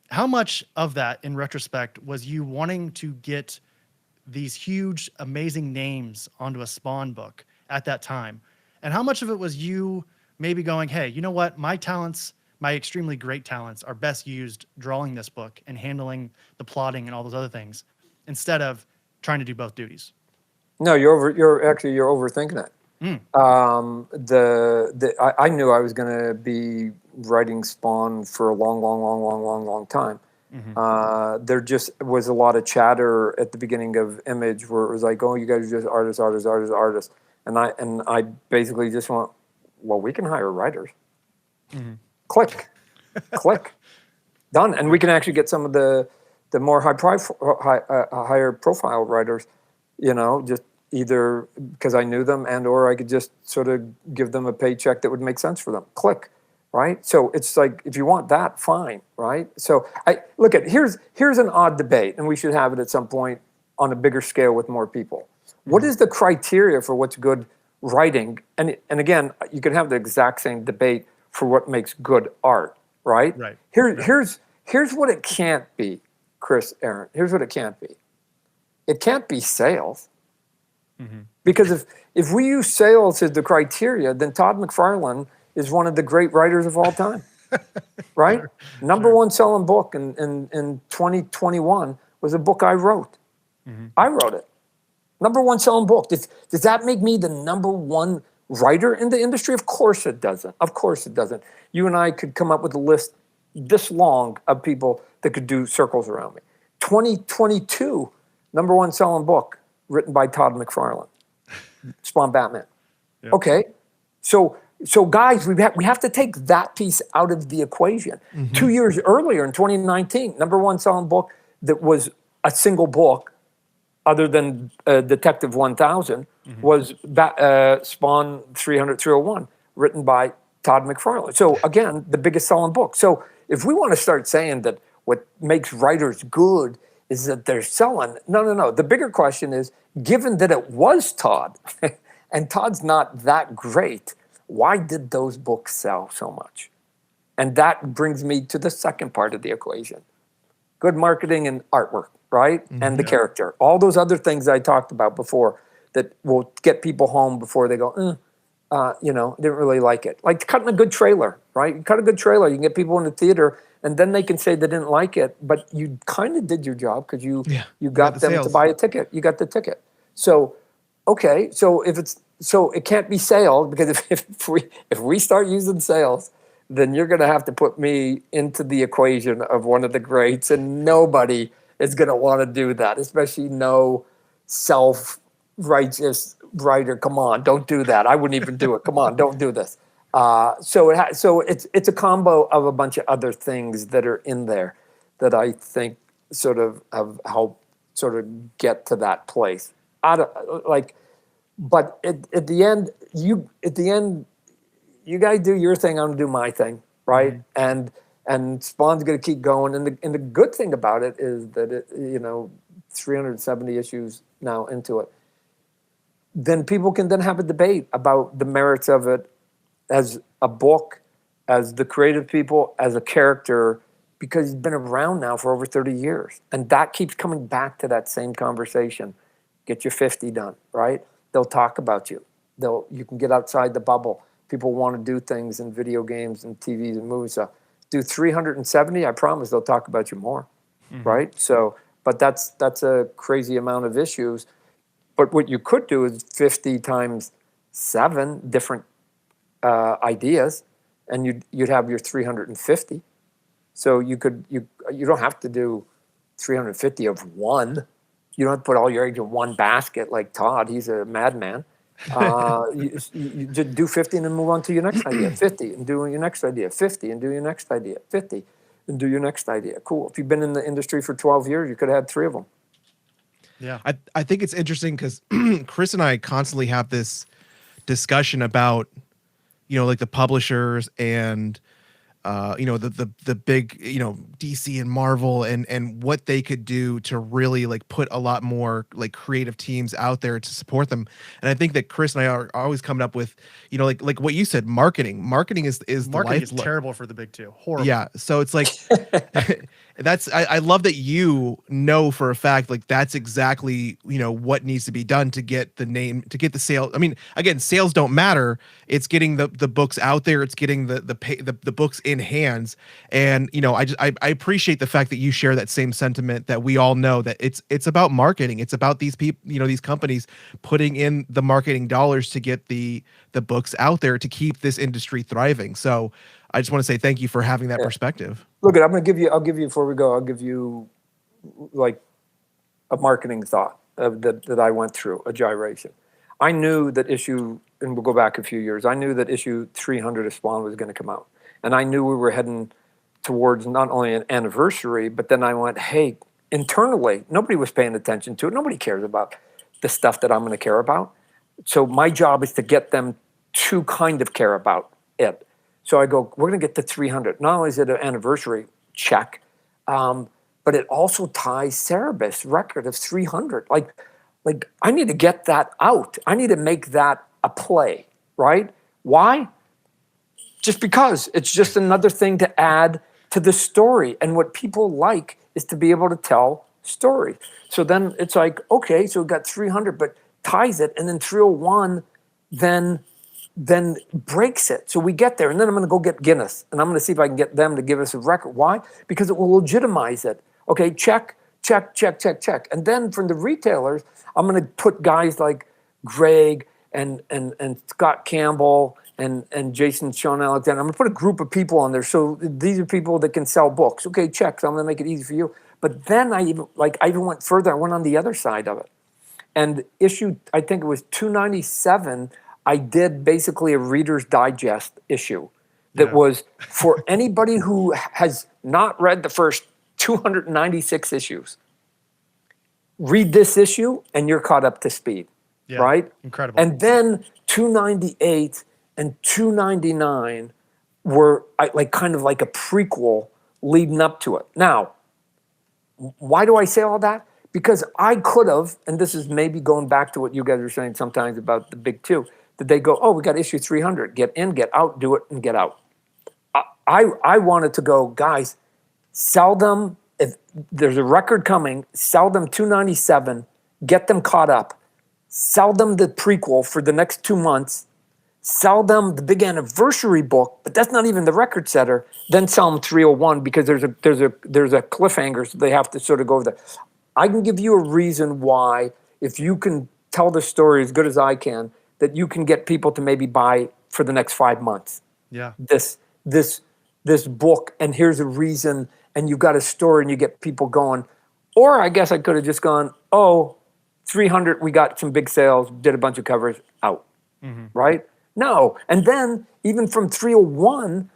how much of that, in retrospect, was you wanting to get these huge, amazing names onto a Spawn book at that time? And how much of it was you maybe going, hey, you know what? My talents, my extremely great talents, are best used drawing this book and handling the plotting and all those other things, instead of trying to do both duties? No, you're overthinking it. I knew I was going to be writing Spawn for a long time. There just was a lot of chatter at the beginning of Image where it was like, oh, you guys are just artists. And I basically just went, well, we can hire writers. Click, done. And we can actually get some of the more higher profile writers, just either because I knew them and or I could just sort of give them a paycheck that would make sense for them. Click, right? So it's like, if you want that, fine, right? So here's an odd debate, and we should have it at some point on a bigger scale with more people. What is the criteria for what's good writing? And again, you can have the exact same debate for what makes good art, right? Right. Here's what it can't be, Chris, Aaron. Here's what it can't be. It can't be sales. Because if we use sales as the criteria, then Todd McFarlane is one of the great writers of all time, right? Number one selling book in 2021 was a book I wrote. I wrote it. Number one selling book. Does that make me the number one writer in the industry? Of course it doesn't. You and I could come up with a list this long of people that could do circles around me. 2022, number one selling book, written by Todd McFarlane, Spawn Batman. Yep. Okay, so So guys, we have to take that piece out of the equation. 2 years earlier in 2019, number one selling book that was a single book other than Detective 1000 was Spawn 300-301, written by Todd McFarlane. So again, the biggest selling book. So if we want to start saying that what makes writers good is that they're selling, no. The bigger question is, given that it was Todd, and Todd's not that great, why did those books sell so much? And that brings me to the second part of the equation. Good marketing and artwork, right? And the character. All those other things I talked about before that will get people home before they go, didn't really like it. Like cutting a good trailer, right? You cut a good trailer, you can get people in the theater, and then they can say they didn't like it, but you kind of did your job because you got them sales to buy a ticket. You got the ticket. So, okay, so it can't be sales, because if we start using sales, then you're going to have to put me into the equation of one of the greats, and nobody is going to want to do that, especially no self-righteous writer. Come on, don't do that. I wouldn't even do it. Come on, don't do this. So it's a combo of a bunch of other things that are in there that I think sort of have helped sort of get to that place. But at the end, you guys do your thing, I'm gonna do my thing, right? And Spawn's gonna keep going. And the good thing about it is that it, 370 issues now into it, then people can then have a debate about the merits of it as a book, as the creative people, as a character, because he's been around now for over 30 years. And that keeps coming back to that same conversation. Get your 50 done, right? They'll talk about you. You can get outside the bubble. People want to do things in video games and TVs and movies. So do 370, I promise they'll talk about you more, right? So, but that's a crazy amount of issues. But what you could do is 50 times 7 different ideas, and you'd have your 350. So you don't have to do 350 of one. You don't have to put all your eggs in one basket like Todd. He's a madman. You just do 50 and then move on to your next idea. 50 and do your next idea. 50 and do your next idea. 50 and do your next idea. Cool. If you've been in the industry for 12 years, you could have had 3 of them. Yeah. I think it's interesting because Chris and I constantly have this discussion about, like the publishers and, the big, DC and Marvel and what they could do to really like put a lot more like creative teams out there to support them. And I think that Chris and I are always coming up with, like what you said, marketing. Marketing is marketing is terrible for the big two. Horrible. Yeah. So it's like, I love that you know for a fact, like that's exactly, what needs to be done to get the name, to get the sale. I mean, again, sales don't matter. It's getting the books out there. It's getting the books in hands. And, I appreciate the fact that you share that same sentiment, that we all know that it's about marketing. It's about these people, these companies putting in the marketing dollars to get the books out there to keep this industry thriving. So I just want to say thank you for having that perspective. Look, I'll give you before we go, I'll give you like a marketing thought that I went through, a gyration. I knew that and we'll go back a few years, I knew that issue 300 of Spawn was going to come out. And I knew we were heading towards not only an anniversary, but then I went, hey, internally, nobody was paying attention to it. Nobody cares about the stuff that I'm going to care about. So my job is to get them to kind of care about it. So I go, we're going to get to 300. Not only is it an anniversary, check, but it also ties Cerebus' record of 300. Like I need to get that out. I need to make that a play, right? Why? Just because it's just another thing to add to the story. And what people like is to be able to tell stories. So then it's like, okay, so we've got 300, but ties it, and then 301 then breaks it. So we get there, and then I'm going to go get Guinness, and I'm going to see if I can get them to give us a record. Why? Because it will legitimize it. Okay, check. And then from the retailers, I'm going to put guys like Greg and Scott Campbell and Jason Sean Alexander. I'm going to put a group of people on there. So these are people that can sell books. Okay, check. So I'm going to make it easy for you. But then I even went further. I went on the other side of it. And I think it was 297, I did basically a Reader's Digest issue that was for anybody who has not read the first 296 issues. Read this issue and you're caught up to speed, right? Incredible. And then 298 and 299 were like kind of like a prequel leading up to it. Now, why do I say all that? Because I could have, and this is maybe going back to what you guys are saying sometimes about the big two, that they go, oh, we got issue 300, get in, get out, do it, and get out. I wanted to go, guys, sell them. If there's a record coming, sell them 297, get them caught up, sell them the prequel for the next 2 months, sell them the big anniversary book, but that's not even the record setter, then sell them 301 because there's a cliffhanger, so they have to sort of go over there. I can give you a reason why, if you can tell the story as good as I can, that you can get people to maybe buy for the next 5 months. Yeah. This book, and here's a reason, and you've got a story and you get people going. Or I guess I could have just gone, 300, we got some big sales, did a bunch of covers, out, right? No. And then even from 301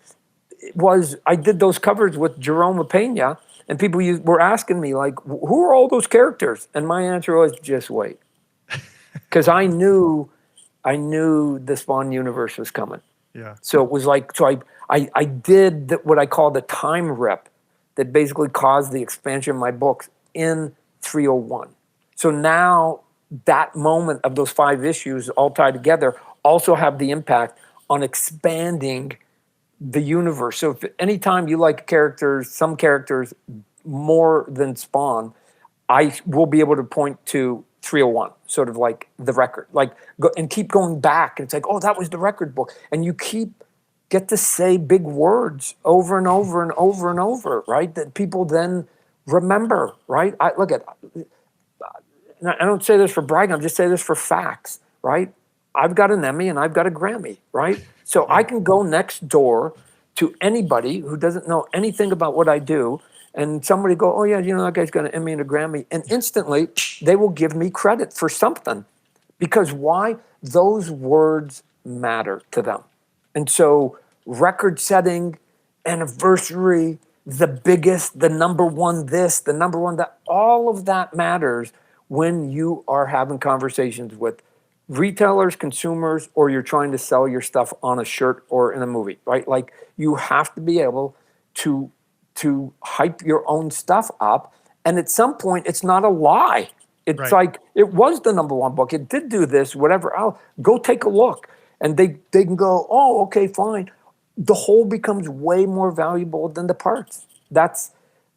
I did those covers with Jerome Pena, and people were asking me like, who are all those characters? And my answer was, just wait. Because I knew the Spawn universe was coming. Yeah. So it was like, I did what I call the time rip that basically caused the expansion of my books in 301. So now that moment of those 5 issues all tied together also have the impact on expanding the universe. So if anytime you like some characters more than Spawn, I will be able to point to 301, sort of like the record, like go and keep going back. And it's like, oh, that was the record book. And you get to say big words over and over and over and over, right? That people then remember, right? I don't say this for bragging, I'm just saying this for facts, right? I've got an Emmy and I've got a Grammy, right? So I can go next door to anybody who doesn't know anything about what I do, and somebody go, oh yeah, that guy's got an Emmy and a Grammy, and instantly they will give me credit for something. Because why? Those words matter to them. And so record setting, anniversary, the biggest, the number one this, the number one that, all of that matters when you are having conversations with retailers, consumers, or you're trying to sell your stuff on a shirt or in a movie, right? Like you have to be able to hype your own stuff up. And at some point, it's not a lie. It's like, it was the number one book. It did do this, whatever. I'll go take a look. And they can go, oh, okay, fine. The whole becomes way more valuable than the parts. That's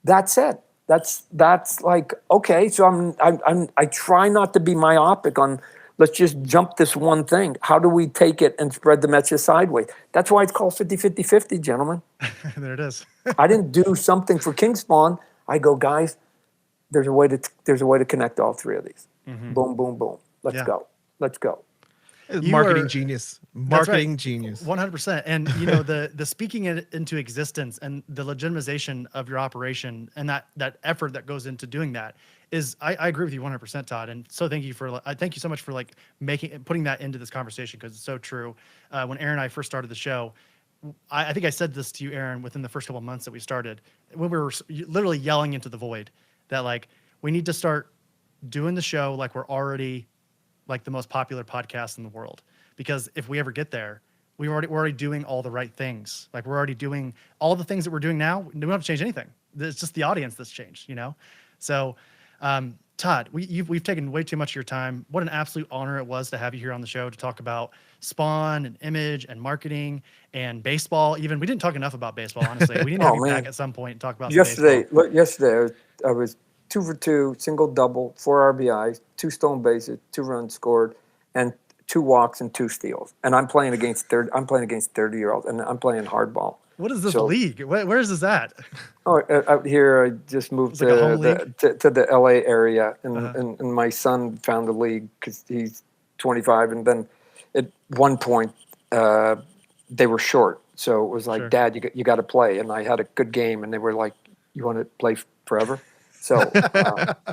it. That's like, okay, so I try not to be myopic on, let's just jump this one thing. How do we take it and spread the message sideways? That's why it's called 50-50-50, gentlemen. There it is. I didn't do something for King Spawn. I go, guys, there's a way to connect all 3 of these. Boom, boom, boom. Let's go. Marketing genius. Marketing genius. 100%. And the speaking it into existence and the legitimization of your operation and that effort that goes into doing that is, I agree with you 100%, Todd. And so thank you so much for like putting that into this conversation, because it's so true. When Aaron and I first started the show, I think I said this to you, Aaron, within the first couple of months that we started, when we were literally yelling into the void that like, we need to start doing the show like we're already like the most popular podcast in the world. Because if we ever get there, we're already doing all the right things. Like we're already doing all the things that we're doing now. We don't have to change anything. It's just the audience that's changed, So, Todd, we've taken way too much of your time. What an absolute honor it was to have you here on the show to talk about Spawn and image and marketing and baseball. Even we didn't talk enough about baseball, honestly. We need to have you back at some point and talk about yesterday. I was 2 for 2, single, double, 4 RBIs, 2 stolen bases, 2 runs scored, and 2 walks and 2 steals. And I'm playing against 30-year-olds, and I'm playing hardball. What is this league? Where is this at? Oh, out here, I just moved to the LA area, and my son found the league because he's 25. And then at one point, they were short. So it was like, Dad, you got to play. And I had a good game, and they were like, you want to play forever? So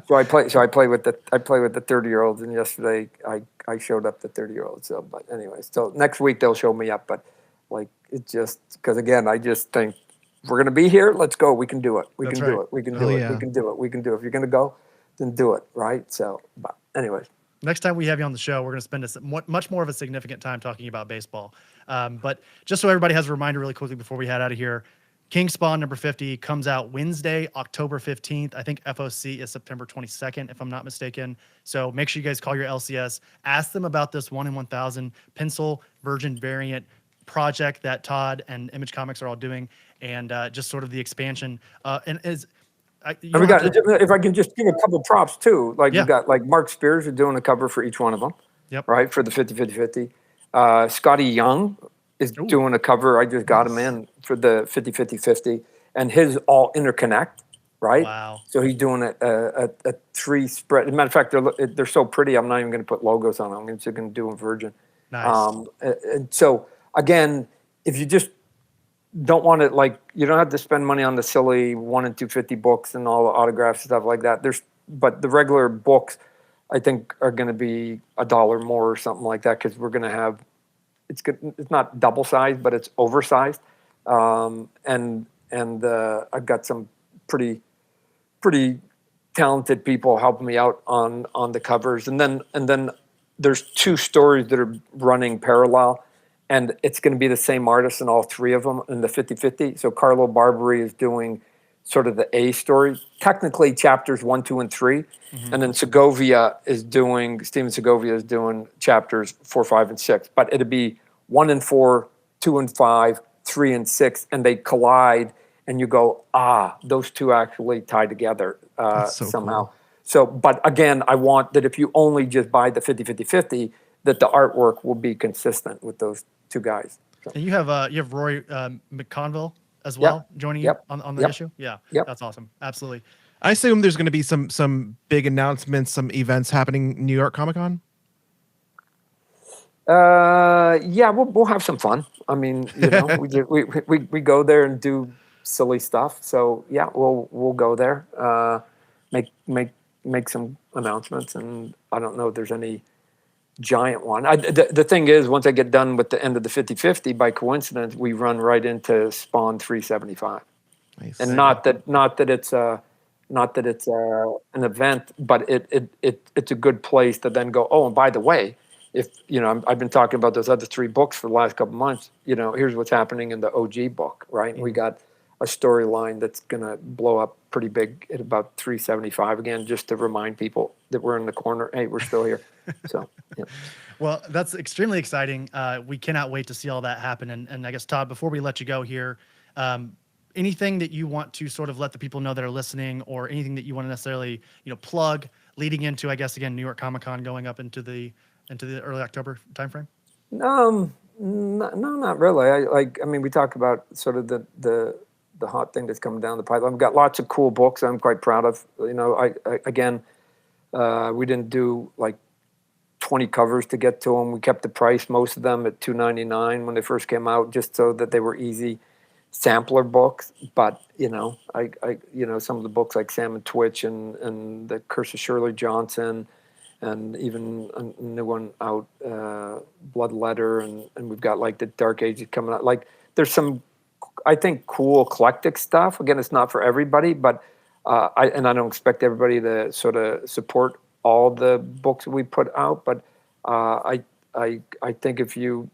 so I play with the 30-year-olds, and yesterday I showed up the 30-year-olds. So but anyway, so next week they'll show me up. But like it just because again I just think if we're gonna be here, let's go. We can do it. We That's can right. do it. We can do it. We can do it. We can do it. If you're gonna go, then do it. Right. So but anyways. Next time we have you on the show, we're going to spend much more of a significant time talking about baseball. But just so everybody has a reminder really quickly before we head out of here, King Spawn number 50 comes out Wednesday, October 15th. I think FOC is September 22nd, if I'm not mistaken. So make sure you guys call your LCS. Ask them about this 1 in 1,000 pencil virgin variant project that Todd and Image Comics are all doing, and just sort of the expansion. And we got, if I can just give a couple props too, like Yeah. you got like Mark Spears are doing a cover for each one of them. Yep. Right. For the 50-50-50. Scotty Young is doing a cover. I just got him in for the 50-50-50, and his all interconnect. Right. Wow. So he's doing a 3 spread. As a matter of fact, they're so pretty. I'm not even going to put logos on them. I'm just going to do them virgin. Nice. And so again, if you just don't want to, like, you don't have to spend money on the silly 1 and 250 books and all the autographs and stuff like that. But the regular books, I think, are going to be $1 more or something like that, because we're going to have it's not double sized, but it's oversized. And I've got some pretty talented people helping me out on the covers, and then there's 2 stories that are running parallel. And it's going to be the same artist in all 3 of them in the 50-50. So Carlo Barbary is doing sort of the A story, technically chapters 1, 2, and 3. Mm-hmm. And then Steven Segovia is doing chapters 4, 5, and 6. But it'll be 1 and 4, 2 and 5, 3 and 6, and they collide. And you go, those 2 actually tie together somehow. Cool. So, but again, I want that if you only just buy the 50-50-50, that the artwork will be consistent with those 2 guys. So. And you have Roy McConville as well joining you on the issue. Yeah, that's awesome. Absolutely. I assume there's going to be some big announcements, some events happening New York Comic Con. We'll have some fun. I mean, we go there and do silly stuff. So yeah, we'll go there, make some announcements, and I don't know if there's any giant one. The thing is, once I get done with the end of the 50-50, by coincidence, we run right into Spawn 375. Nice. And not that it's an event, but it's a good place to then go, oh, and by the way, if I've been talking about those other 3 books for the last couple of months, here's what's happening in the OG book, right? Mm-hmm. We got a storyline that's going to blow up pretty big at about 375 again, just to remind people that we're in the corner. Hey, we're still here. So, yeah. Well, that's extremely exciting. We cannot wait to see all that happen. And I guess, Todd, before we let you go here, anything that you want to sort of let the people know that are listening, or anything that you want to necessarily, plug leading into, I guess, again, New York Comic Con going up into the early October timeframe? No, not really. I mean, we talk about sort of the hot thing that's coming down the pipeline. We've got lots of cool books I'm quite proud of. We didn't do like 20 covers to get to them. We kept the price, most of them, at $2.99 when they first came out, just so that they were easy sampler books. But some of the books like Sam and Twitch and the Curse of Shirley Johnson, and even a new one out, Blood Letter, and we've got like the Dark Ages coming out. Like, there's some, I think, cool eclectic stuff. Again, it's not for everybody, but I don't expect everybody to sort of support all the books we put out. But I think if you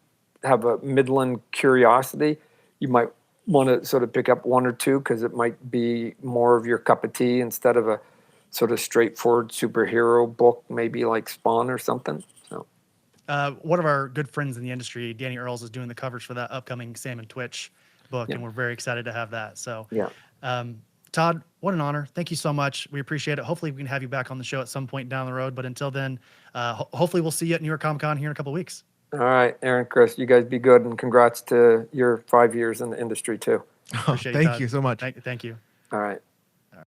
have a midland curiosity, you might want to sort of pick up 1 or 2, because it might be more of your cup of tea instead of a sort of straightforward superhero book, maybe like Spawn or something. So, one of our good friends in the industry, Danny Earls, is doing the covers for that upcoming Sam and Twitch book, and we're very excited to have that. So, Todd, what an honor. Thank you so much. We appreciate it. Hopefully we can have you back on the show at some point down the road. But until then, hopefully we'll see you at New York Comic Con here in a couple of weeks. All right, Aaron, Chris, you guys be good, and congrats to your 5 years in the industry too. Appreciate Thank you so much. Thank you. All right.